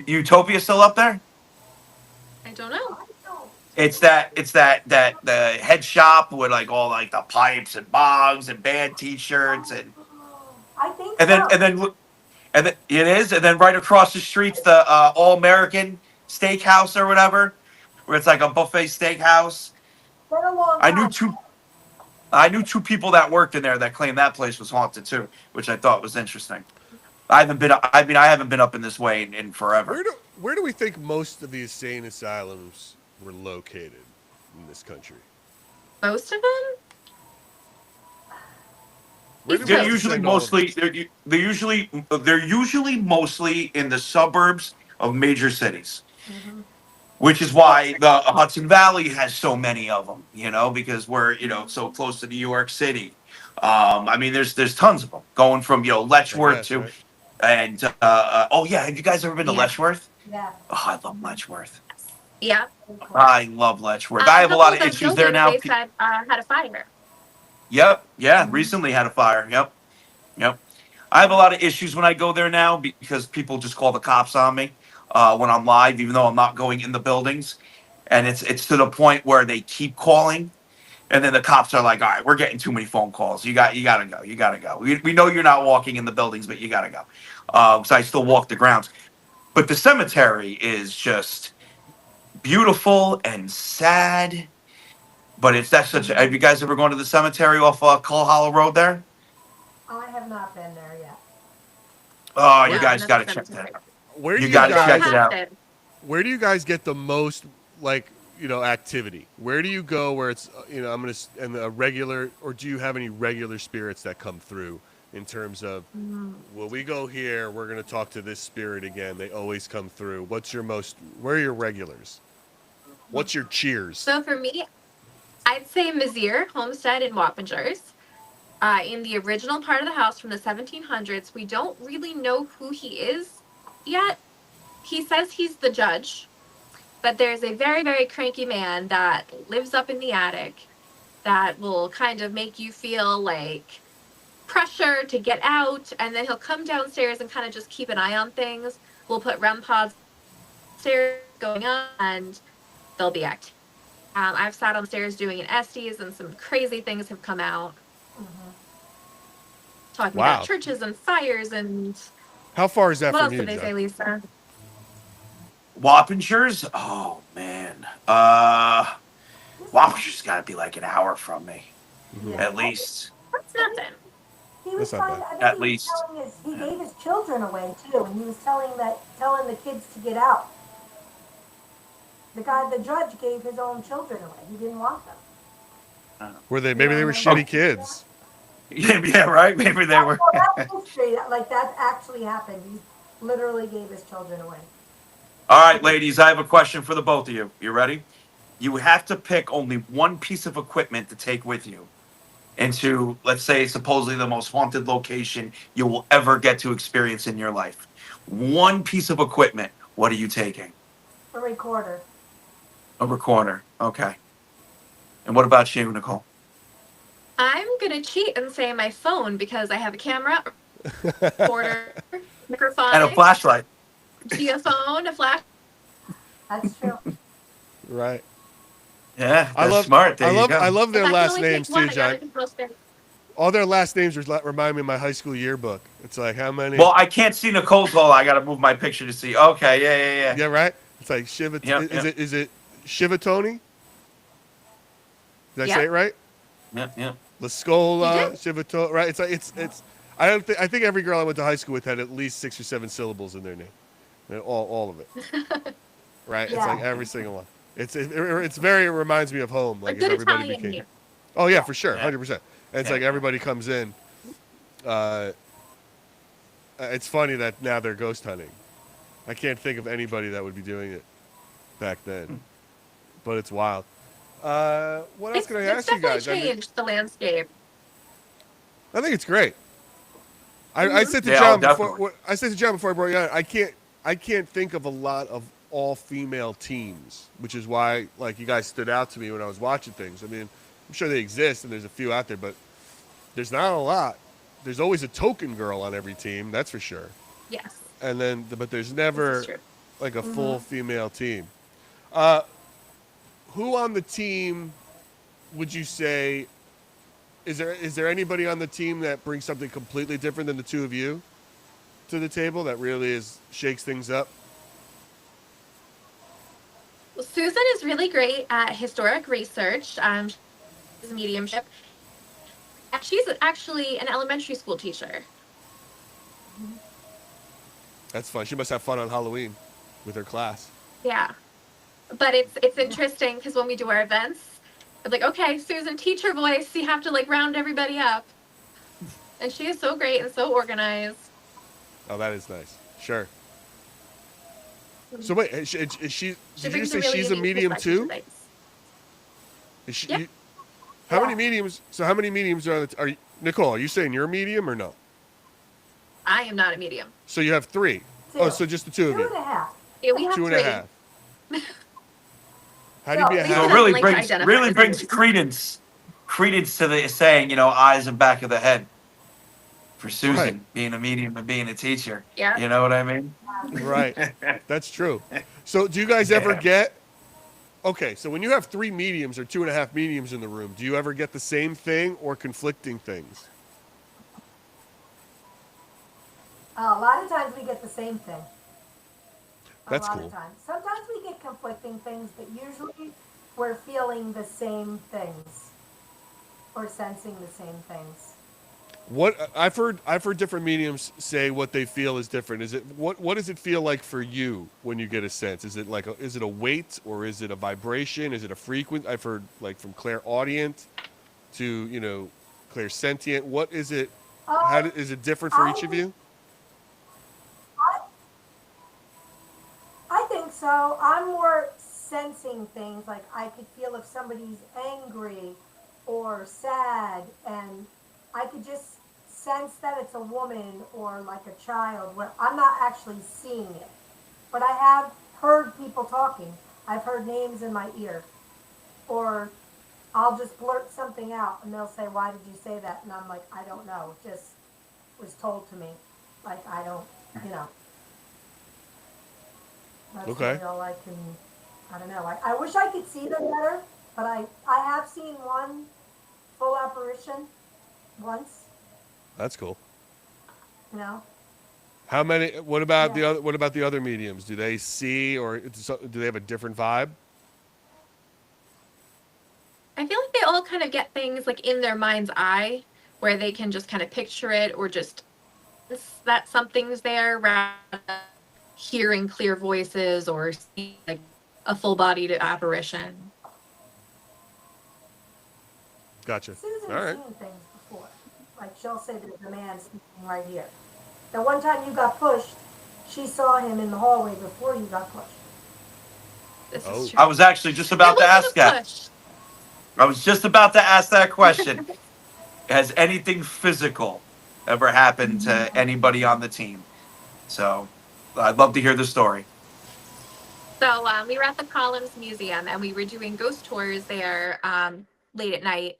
Utopia still up there? I don't know. It's that the head shop with like all like the pipes and bogs and band T-shirts and I think and then so. and then look and then it is and then right across the street's the All American Steakhouse or whatever, where it's like a buffet steakhouse. Been a long I time. knew two people that worked in there that claimed that place was haunted too, which I thought was interesting. I haven't been up in this way in forever. Where do we think most of the insane asylums were located in this country? Most of them? Where do we They're have to usually send all of them? mostly they're usually mostly in the suburbs of major cities, which is why the Hudson Valley has so many of them. Because we're so close to New York City. I mean, there's tons of them going from Letchworth Yes, to right. and oh yeah, have you guys ever been to Yeah. Letchworth? Yeah. Oh, I love Letchworth. Yeah. I love Letchworth. I have a lot of issues there now. They said had a fire. Yep. Yeah. Recently had a fire. Yep. I have a lot of issues when I go there now because people just call the cops on me when I'm live, even though I'm not going in the buildings. And it's to the point where they keep calling, and then the cops are like, "All right, we're getting too many phone calls. You gotta go. You gotta go. We know you're not walking in the buildings, but you gotta go." So I still walk the grounds. But the cemetery is just beautiful and sad. But that's such. Have you guys ever gone to the cemetery off Cull Hollow Road there? I have not been there yet. Oh, No, you guys not got to the check cemetery. that out. Where do You you gotta guys? check it out. Where do you guys get the most activity? Where do you go where it's and a regular, or do you have any regular spirits that come through in terms of will we go here? We're going to talk to this spirit again. They always come through. Where are your regulars? What's your cheers? So for me, I'd say Mizzier, Homestead, and Wappingers. in the original part of the house from the 1700s. We don't really know who he is yet. He says he's the judge, but there's a very, very cranky man that lives up in the attic that will kind of make you feel like pressure to get out, and then he'll come downstairs and kind of just keep an eye on things. We'll put REM pods upstairs going on, and they'll be active. I've sat on the stairs doing an Estes, and some crazy things have come out. Talking Wow. about churches and fires and How far is that what from else you, did they John? say, Lisa? Wappingers? Oh man. Wappingers got to be like an hour from me, Yeah. at least. That's nothing. He was That's not trying. bad. I think At he least. was telling he gave his children away too, and he was telling the kids to get out. The judge gave his own children away. He didn't want them. Were they? Maybe they were Yeah. shitty kids. Yeah, right. Maybe they were. Well, that's history. Like that actually happened. He literally gave his children away. All right, ladies, I have a question for the both of you. You ready? You have to pick only one piece of equipment to take with you into, let's say, supposedly the most haunted location you will ever get to experience in your life. One piece of equipment. What are you taking? A recorder. A recorder. Okay. And what about you, Nicole? I'm gonna cheat and say my phone because I have a camera, recorder, microphone, And a flashlight. geophone, a flash. That's true. Right. Yeah, I that's love. smart. There I you love. go. I love their If I can last only take names one, too, I gotta John. go spare. All their last names remind me of my high school yearbook. It's like how many? Well, I can't see Nicole's all. I got to move my picture to see. Okay, yeah. yeah, right. It's like Shiva. Yep, is yep. it Shivatoni? Did I Yep. say it right? Yep. La Scola, You Shivato, right? It's like it's. I don't think. I think every girl I went to high school with had at least 6 or 7 syllables in their name. All of it. Right. It's Yeah. like every single one. It's very. It reminds me of home. Like A if good everybody Italian became. name. Oh yeah, for sure, Yeah. 100%. And it's Yeah. like everybody comes in. It's funny that now they're ghost hunting. I can't think of anybody that would be doing it back then, but it's wild. What else can I ask you guys? Definitely changed the landscape. I think it's great. I said to Yeah, John definitely. I said to John before I brought you on. I can't think of a lot of all female teams, which is why like you guys stood out to me when I was watching things. I mean, I'm sure they exist and there's a few out there, but there's not a lot. There's always a token girl on every team, that's for sure. Yes. And then, but there's This never is true. like a full female team. Who on the team would you say? Is there anybody on the team that brings something completely different than the two of you to the table that really shakes things up? Well, Susan is really great at historic research. She's a mediumship. And she's actually an elementary school teacher. That's fun. She must have fun on Halloween with her class. Yeah. But it's interesting because when we do our events, it's like, okay, Susan, teacher voice, you have to like round everybody up. And she is so great and so organized. Oh, that is nice. Sure. So wait, is she? She Did you brings say really she's a unique medium perspective to too? things. Is she? Yep. How many Yeah. mediums? So how many mediums are? Are you, Nicole? Are you saying you're a medium or no? I am not a medium. So you have 3. Two. Oh, so just the 2 of Two you. and a half. Yeah, we have 2 and three. a half. How do you be a So So half? it doesn't really like to brings identify really as brings medium. credence to the saying, eyes and back of the head. For Susan, Right. being a medium and being a teacher. Yeah. You know what I mean? Right. That's true. So do you guys ever Yeah. get? Okay, so when you have 3 mediums or 2.5 mediums in the room, do you ever get the same thing or conflicting things? A lot of times we get the same thing. That's a lot cool. Of times. Sometimes we get conflicting things, but usually we're feeling the same things or sensing the same things. What I've heard different mediums say what they feel is different. Is it what does it feel like for you when you get a sense? Is it like is it a weight or is it a vibration? Is it a frequency? I've heard like from clairaudient to clairsentient. What is it? Is it different for each of you? I think so. I'm more sensing things. Like I could feel if somebody's angry or sad, and I could just sense that it's a woman or like a child where I'm not actually seeing it. But I have heard people talking. I've heard names in my ear. Or I'll just blurt something out and they'll say, "Why did you say that?" And I'm like, "I don't know. It just was told to me." Like, I don't, you know. That's Okay. really all I can, I don't know. I wish I could see them better, but I have seen one full apparition once, That's cool. you know. How many? What about the Yeah. other? What about the other mediums? Do they see, or do they have a different vibe? I feel like they all kind of get things like in their mind's eye where they can just kind of picture it or just that something's there rather than hearing clear voices or seeing like a full bodied apparition. Gotcha. Susan's All right. seen things before. Like, she'll say there's a man speaking right here. The one time you got pushed, she saw him in the hallway before you got pushed. This Oh. is true. I was actually just about to ask that. I was just about to ask that question. Has anything physical ever happened to anybody on the team? So I'd love to hear the story. So we were at the Collins Museum and we were doing ghost tours there late at night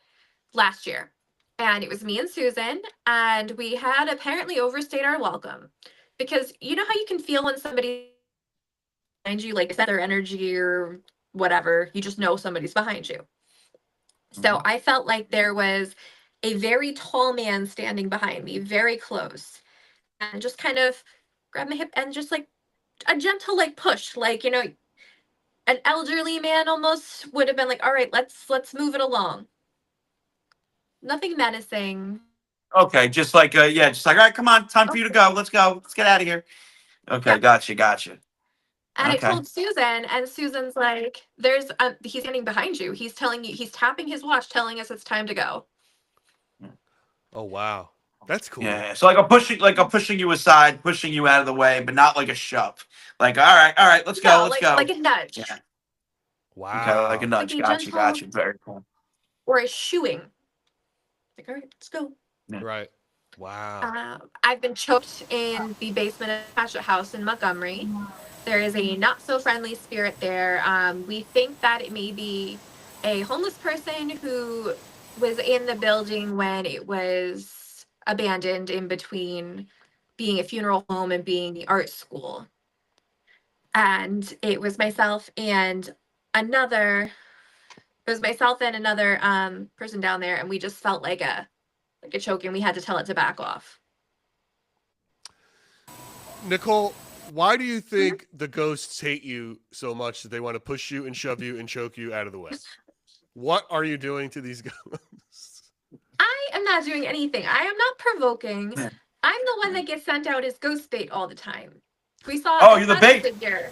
last year. And it was me and Susan, and we had apparently overstayed our welcome because you know how you can feel when somebody behind you, like their energy or whatever, you just know somebody's behind you. So I felt like there was a very tall man standing behind me, very close, and just kind of grabbed my hip and just like a gentle like push, like you know, an elderly man almost would have been like, "All right, let's move it along." Nothing menacing. Okay, just like yeah, just like all right, come on, time for you to go. Let's go. Let's get out of here. Okay, Yeah. gotcha. And I Okay. told Susan, and Susan's like, "There's he's standing behind you. He's telling you, he's tapping his watch, telling us it's time to go." Oh wow, that's cool. Yeah, so like I'm pushing you aside, pushing you out of the way, but not like a shove. Like, all right, let's go, No, let's go. like a nudge, Yeah. Okay, like a Wow. nudge. like a gentle Gotcha. Very cool. or a shooing. Like, all right, let's go. Yeah. Right. Wow. I've been choked in the basement of a Hatchet House in Montgomery. There is a not so friendly spirit there. We think that it may be a homeless person who was in the building when it was abandoned in between being a funeral home and being the art school. And it was myself and another person down there, and we just felt like a choke, and we had to tell it to back off. Nicole, why do you think the ghosts hate you so much that they want to push you and shove you and choke you out of the way? What are you doing to these ghosts? I am not doing anything. I am not provoking. I'm the one that gets sent out as ghost bait all the time. We saw you're the bait. Figure.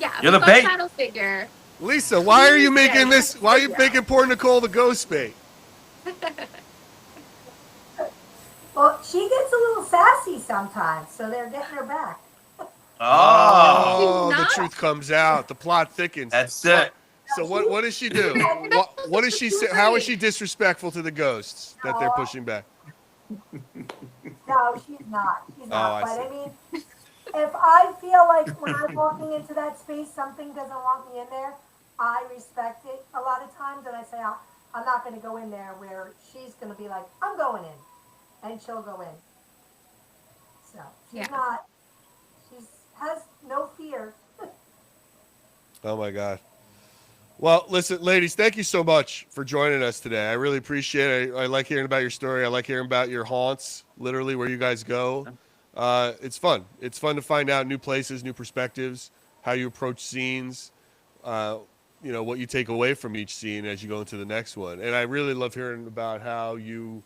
Yeah, You're we the saw bait. shadow figure. Lisa, why are you making this? Why are you making poor Nicole the ghost bait? Well, she gets a little sassy sometimes, so they're getting her back. Oh, the not. truth comes out. The plot thickens. that's it. So what does she do? What does she say? How is she disrespectful to the ghosts that they're pushing back? No, she's not. She's not. I But see. I mean, if I feel like when I'm walking into that space, something doesn't want me in there, I respect it a lot of times, and I say, I'm not going to go in there where she's going to be like, I'm going in, and she'll go in. So she's Yeah. not, has no fear. Oh my God. Well, listen, ladies, thank you so much for joining us today. I really appreciate it. I like hearing about your story. I like hearing about your haunts, literally where you guys go. It's fun. It's fun to find out new places, new perspectives, how you approach scenes, what you take away from each scene as you go into the next one. And I really love hearing about how you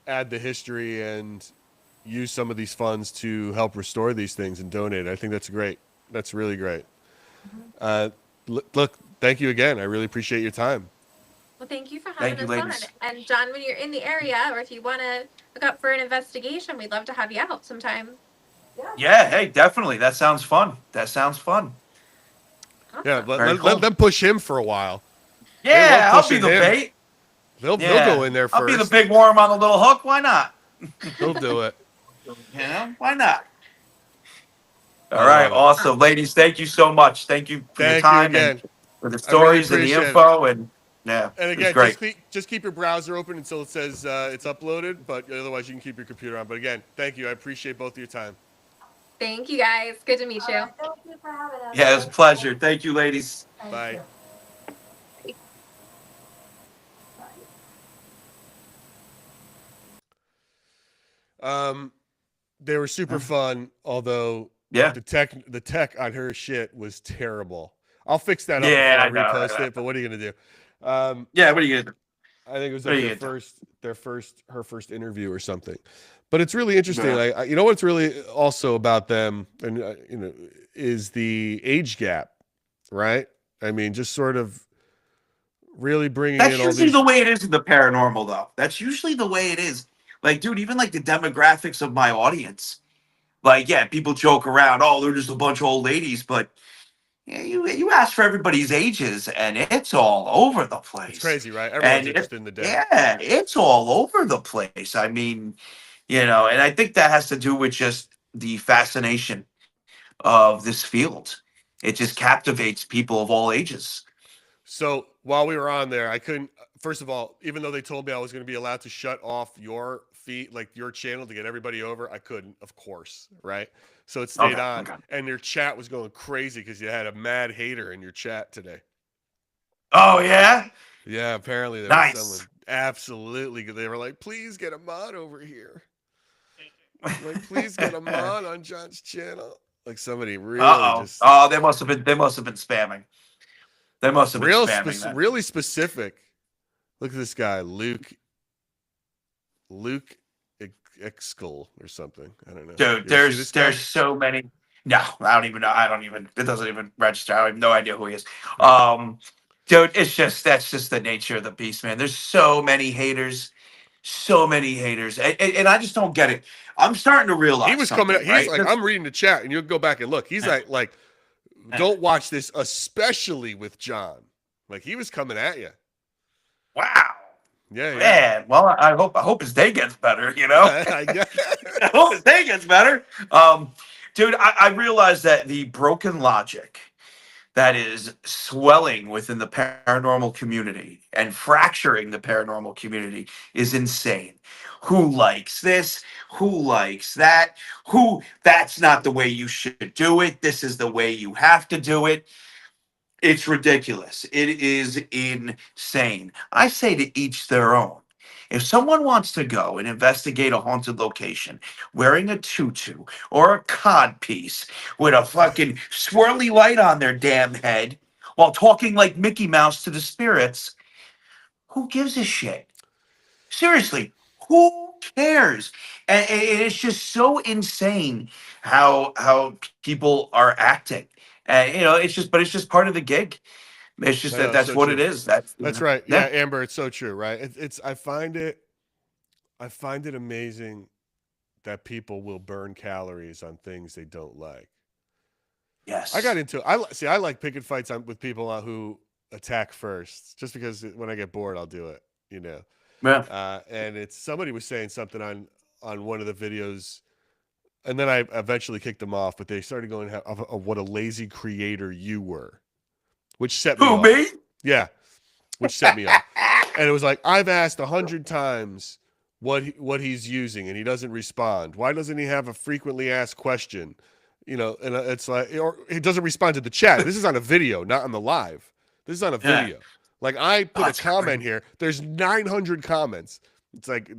add the history and use some of these funds to help restore these things and donate. I think that's great. That's really great. Look, thank you again. I really appreciate your time. Well, thank you for having Thank you, us on. ladies. And John, when you're in the area, or if you want to look up for an investigation, we'd love to have you out sometime. Yeah, hey, definitely. That sounds fun. Awesome. Yeah, Very let cool. them push him for a while. Yeah, love I'll be pushing the him. bait. They'll Yeah, go in there I'll be the first. big worm on the little hook. Why not? They'll do it. Why not? All I right, love it. awesome, ladies. Thank you so much. Thank you for your Thank you time and again. for the I really stories and the appreciate it. info. And yeah, And it was again, great. just keep your browser open until it says it's uploaded. But otherwise, you can keep your computer on. But again, thank you. I appreciate both of your time. Thank you guys. Good to meet All you. right, thank you for having us. Yeah, it was a pleasure. Thank you, ladies. Thank Bye. you. They were super fun, although Yeah. the tech on her shit was terrible. I'll fix that up Yeah, before I I know. repost it. But what are you gonna do? Yeah, what are you gonna do? I think it was What like are you gonna her first interview or something. But it's really interesting. Yeah. You know what's really also about them, and is the age gap, right? I mean, just sort of really bringing That's in all usually these. the way it is in the paranormal, though. That's usually the way it is. Like, dude, even like the demographics of my audience. Like, yeah, people joke around, oh, they're just a bunch of old ladies, but yeah, you ask for everybody's ages, and it's all over the It's place. crazy, right? Everyone's And interested in the dead. yeah, it's all over the place. I mean, and I think that has to do with just the fascination of this field. It just captivates people of all ages. So while we were on there, I couldn't. First of all, even though they told me I was going to be allowed to shut off your feed, like your channel, to get everybody over, I couldn't. Of course, right? So it stayed Okay, on, okay. and your chat was going crazy because you had a mad hater in your chat today. Oh yeah, Yeah, apparently there was nice. someone absolutely. They were like, "Please get a mod over here." Like, please get a mod on John's channel. Like somebody really just Oh, they must have been spamming. They must have been spamming that. really specific. Look at this guy, Luke Exkel or something. I don't know. Dude, You ever see this guy? there's so many. No, I don't even know. It doesn't even register. I have no idea who he is. Right. Dude, that's just the nature of the beast, man. There's so many haters, and I just don't get it. I'm starting to realize He was coming something, out. He's right? like, I'm reading the chat, and you'll go back and look. He's like, don't watch this, especially with John. Like he was coming at you. Wow. Yeah. Man, well, I hope his day gets better, I guess. I hope his day gets better. Dude, I realize that the broken logic that is swelling within the paranormal community and fracturing the paranormal community is insane. Who likes this? Who likes that? That's not the way you should do it. This is the way you have to do it. It's ridiculous. It is insane. I say to each their own. If someone wants to go and investigate a haunted location wearing a tutu or a cod piece with a fucking swirly light on their damn head while talking like Mickey Mouse to the spirits, who gives a shit? Seriously, who cares? And it's just so insane how people are acting. And it's just part of the gig. It's just I know, it's that's so what it true. is. That's That's right. Yeah, yeah. Amber, it's so true, right? It's I find it amazing that people will burn calories on things they don't like. Yes. I like picking fights with people who attack first, just because when I get bored, I'll do it. Yeah. And it's somebody was saying something on one of the videos, and then I eventually kicked them off. But they started going of what a lazy creator you were, which set me Who off. me? Yeah, which set me off. And it was like, I've asked 100 times what he's using, and he doesn't respond. Why doesn't he have a frequently asked question? And it's like, or he doesn't respond to the chat. This is on a video, not on the live. This is on a video. Yeah. Like I put That's a comment crazy. here. There's 900 comments. It's like,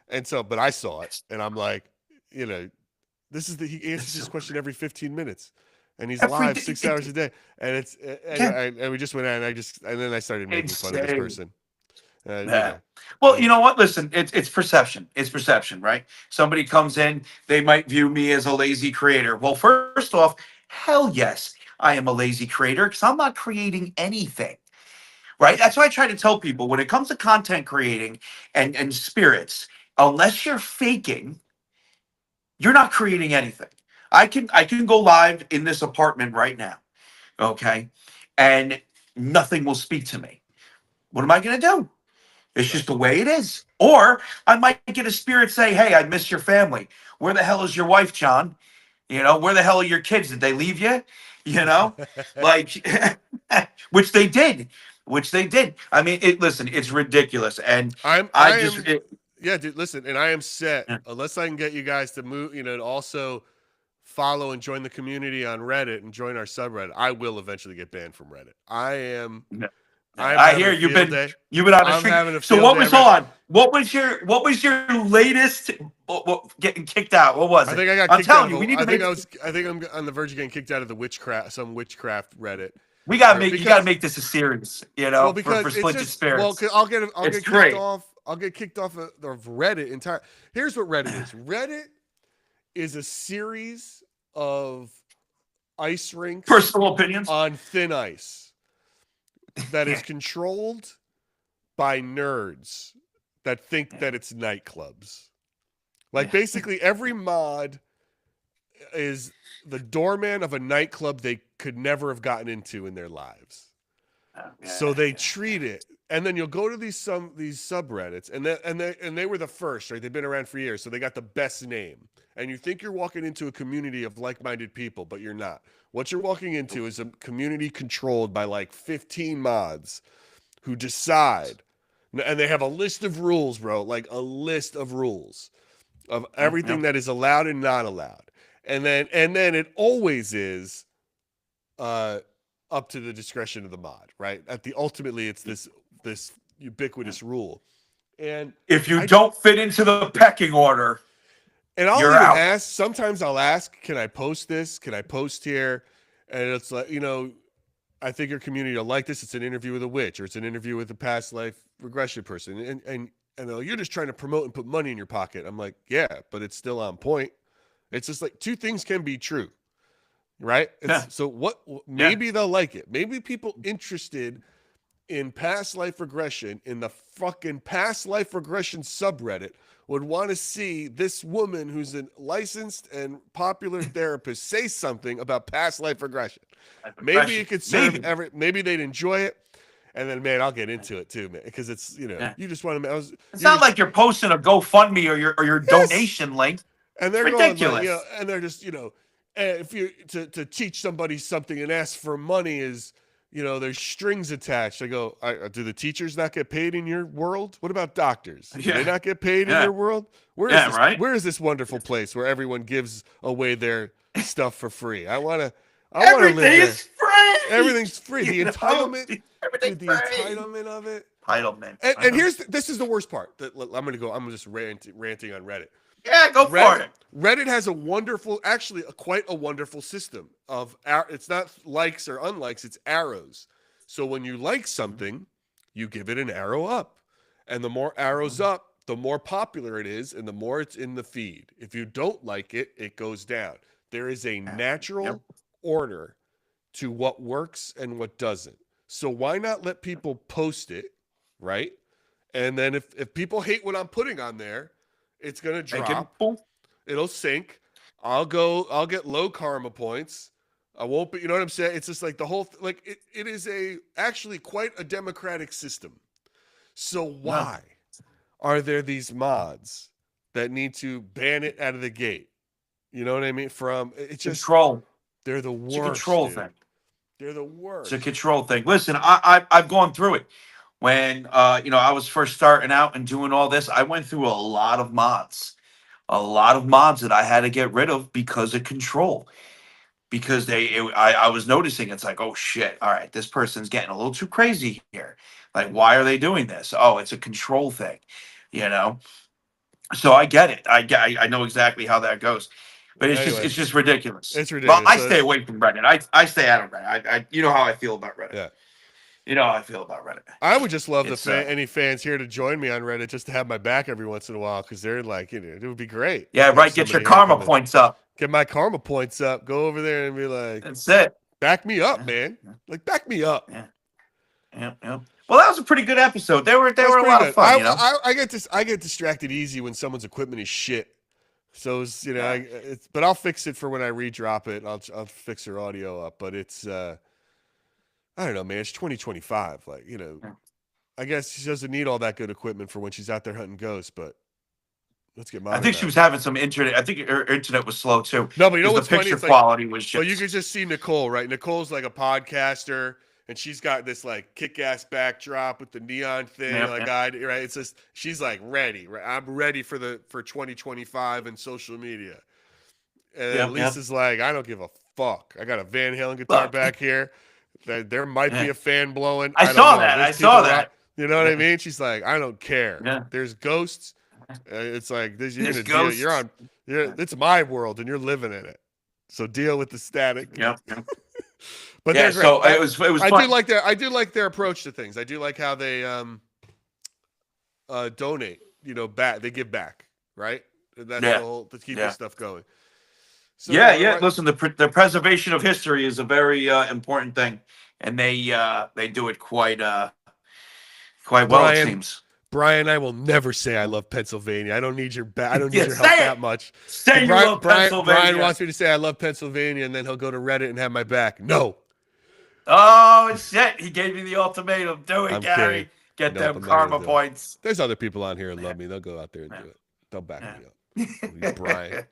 and so, but I saw it, and I'm like, he answers this question every 15 minutes. And he's live 6 hours a day, and it's and we just went out, and then I started making fun of this person. Yeah. Well, you know what? Listen, it's perception. It's perception, right? Somebody comes in, they might view me as a lazy creator. Well, first off, hell yes, I am a lazy creator because I'm not creating anything. Right? That's why I try to tell people when it comes to content creating and spirits, unless you're faking, you're not creating anything. I can go live in this apartment right now, okay? And nothing will speak to me. What am I going to do? It's just the way it is. Or I might get a spirit say, "Hey, I miss your family. Where the hell is your wife, John? You know, where the hell are your kids? Did they leave you? You know, like, which they did, which they did. I mean, listen, it's ridiculous, and I'm I I just, am yeah, dude, listen, and I am set yeah. unless I can get you guys to move, to also follow and join the community on Reddit and join our subreddit. I will eventually get banned from Reddit. I'm I having hear a field day. you've been on a I'm streak. having a So field what day. was hold on? What was your latest getting kicked out? What was I it? think I got I'm kicked out telling of you, we a, need to make. I think I'm on the verge of getting kicked out of the witchcraft Reddit. We gotta make. You gotta Because make this a series. well, For because it's Splintered just well, Spirits. 'cause I'll It's get kicked great. off. I'll get kicked off of Reddit entire. Here's what Reddit is. Reddit is a series of ice rinks Personal opinions. on thin ice that is controlled by nerds that think that it's nightclubs. Like basically every mod is the doorman of a nightclub they could never have gotten into in their lives. So they treat it, and then you'll go to these subreddits, and they were the first, right? They've been around for years, so they got the best name. And you think you're walking into a community of like-minded people, but you're not. What you're walking into is a community controlled by like 15 mods who decide, and they have a list of rules, bro, like a list of rules of everything that is allowed and not allowed. And then it always is up to the discretion of the mod, right? Ultimately it's this ubiquitous rule. And if you don't fit into the pecking order, and I'll you're even out. ask, sometimes I'll ask, can I post this? Can I post here? And it's like, I think your community will like this. It's an interview with a witch, or it's an interview with a past life regression person. And you're just trying to promote and put money in your pocket. I'm like, yeah, but it's still on point. It's just like two things can be true, right? So maybe they'll like it. Maybe people interested in past life regression in the fucking past life regression subreddit would want to see this woman who's a licensed and popular therapist say something about past life regression. Maybe it could serve maybe they'd enjoy it. And then, man, I'll get into it too, man, because it's you just want to. It's not like you're posting a GoFundMe or your donation link. And they're ridiculous. Going, and they're just, if you to teach somebody something and ask for money is, there's strings attached. I go, do the teachers not get paid in your world? What about doctors? Do they not get paid in your world? Where is this wonderful place where everyone gives away their stuff for free? I want to live there. Is free. Everything's free. The entitlement. The entitlement of it. Entitlement. And this is the worst part. I'm just ranting on Reddit. Yeah, go for it. Reddit has quite a wonderful system of it's not likes or unlikes, it's arrows. So when you like something, you give it an arrow up. And the more arrows up, the more popular it is and the more it's in the feed. If you don't like it, it goes down. There is a natural order to what works and what doesn't. So why not let people post it, right? And then if people hate what I'm putting on there, it's gonna drop. It'll sink. I'll get low karma points. I won't be. You know what I'm saying? It's just like the whole it is actually quite a democratic system. So why are there these mods that need to ban it out of the gate? You know what I mean? It's just control. They're the worst. It's a control thing. They're the worst. It's a control thing. Listen, I've gone through it. When I was first starting out and doing all this, I went through a lot of mods that I had to get rid of because of control. Because I was noticing it's like, oh shit, all right, this person's getting a little too crazy here. Like, why are they doing this? Oh, it's a control thing, So I get it. I know exactly how that goes. But it's just ridiculous. It's ridiculous. Well, I stay away from Reddit. I stay out of Reddit. You know how I feel about Reddit. Yeah. You know how I feel about Reddit. I would just love any fans here to join me on Reddit just to have my back every once in a while because they're like, it would be great. Yeah, right. Get your karma points up. Get my karma points up. Go over there and be like, that's it. Back me up, man. Like, back me up. Yeah. Well, that was a pretty good episode. They were a lot of fun. I get distracted easy when someone's equipment is shit. So but I'll fix it for when I redrop it. I'll fix her audio up. But it's I don't know, man. It's 2025. Like, I guess she doesn't need all that good equipment for when she's out there hunting ghosts, but let's get I modern. think she was having some internet. I think her internet was slow too. No, but you know 'cause what's the funny? picture It's like, quality was just. well, you could just see Nicole, right? Nicole's like a podcaster, and she's got this like kick-ass backdrop with the neon thing, Yep, like yep. right? It's just she's like ready, right? I'm ready for 2025 and social media. And Yep, Lisa's like, I don't give a fuck. I got a Van Halen guitar Look. back here. There might be Yeah. a fan blowing. I don't saw know. that. There's I saw people that. You know what I Yeah. mean? She's like, I don't care. Yeah. There's ghosts. It's like this. You're There's gonna deal. You're ghosts. on. It's my world, and you're living in it. So deal with the static. Yep. Yep. But Yeah. they're great. So it was. I fun. do like their. I do like their approach to things. I do like how they donate. Back. They give back, right? That's Yeah. the whole to keep Yeah. this stuff going. So, Yeah. Yeah. right. Listen, the preservation of history is a very important thing, and they do it quite well. Brian, It seems. Brian, I will never say I love Pennsylvania. I don't need your I don't need Yeah, your help say it. that much. Say you Brian, love Pennsylvania. Brian wants me to say I love Pennsylvania, and then he'll go to Reddit and have my back. No. Oh shit! He gave me the ultimatum. Do it, I'm Gary. kidding. Get Nope, them I'm not karma gonna do it. points. There's other people on here who love me. They'll go out there and do it. They'll back me up. Need Brian.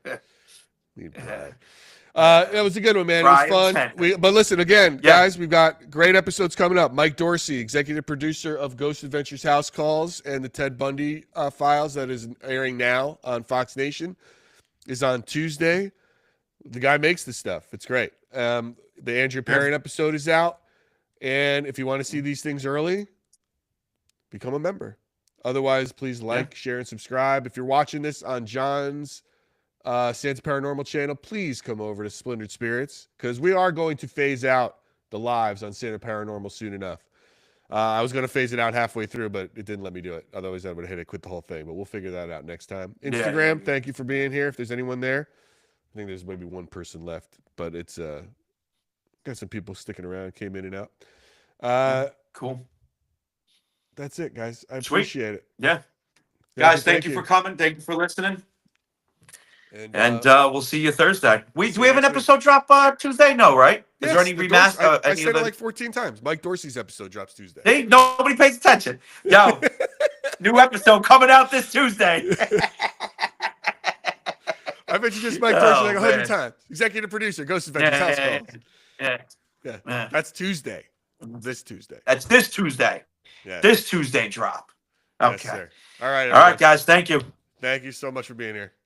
Need Brian. That was a good one, man. It was Brian fun. Tenton. But listen, again, Yeah. guys, we've got great episodes coming up. Mike Dorsey, executive producer of Ghost Adventures House Calls and the Ted Bundy files that is airing now on Fox Nation, is on Tuesday. The guy makes this stuff. It's great. The Andrea Perrin episode is out. And if you want to see these things early, become a member. Otherwise, please like, share, and subscribe. If you're watching this on John's Santa Paranormal channel, please come over to Splintered Spirits, because we are going to phase out the lives on Santa Paranormal soon enough. I was going to phase it out halfway through, but it didn't let me do it. Otherwise, I would have quit the whole thing, but we'll figure that out next time. Instagram, thank you for being here. If there's anyone there, I think there's maybe one person left, but it's got some people sticking around, came in and out. Cool. That's it, guys. I Sweet. appreciate it. Yeah. Guys, thank you for coming. Thank you for listening. And we'll see you Thursday. Do we have an episode drop Tuesday? No, right? Is there any remaster? I said it like 14 times. Mike Dorsey's episode drops Tuesday. Hey, nobody pays attention. Yo, new episode coming out this Tuesday. I bet you just Mike Dorsey like 100 man. times. Executive producer, Ghost Adventures House Calls. Yeah. That's Tuesday. This Tuesday. That's this Tuesday. Yeah. This Tuesday drop. Okay. Yes, sir. All right. All right, guys. Thank you. Thank you so much for being here.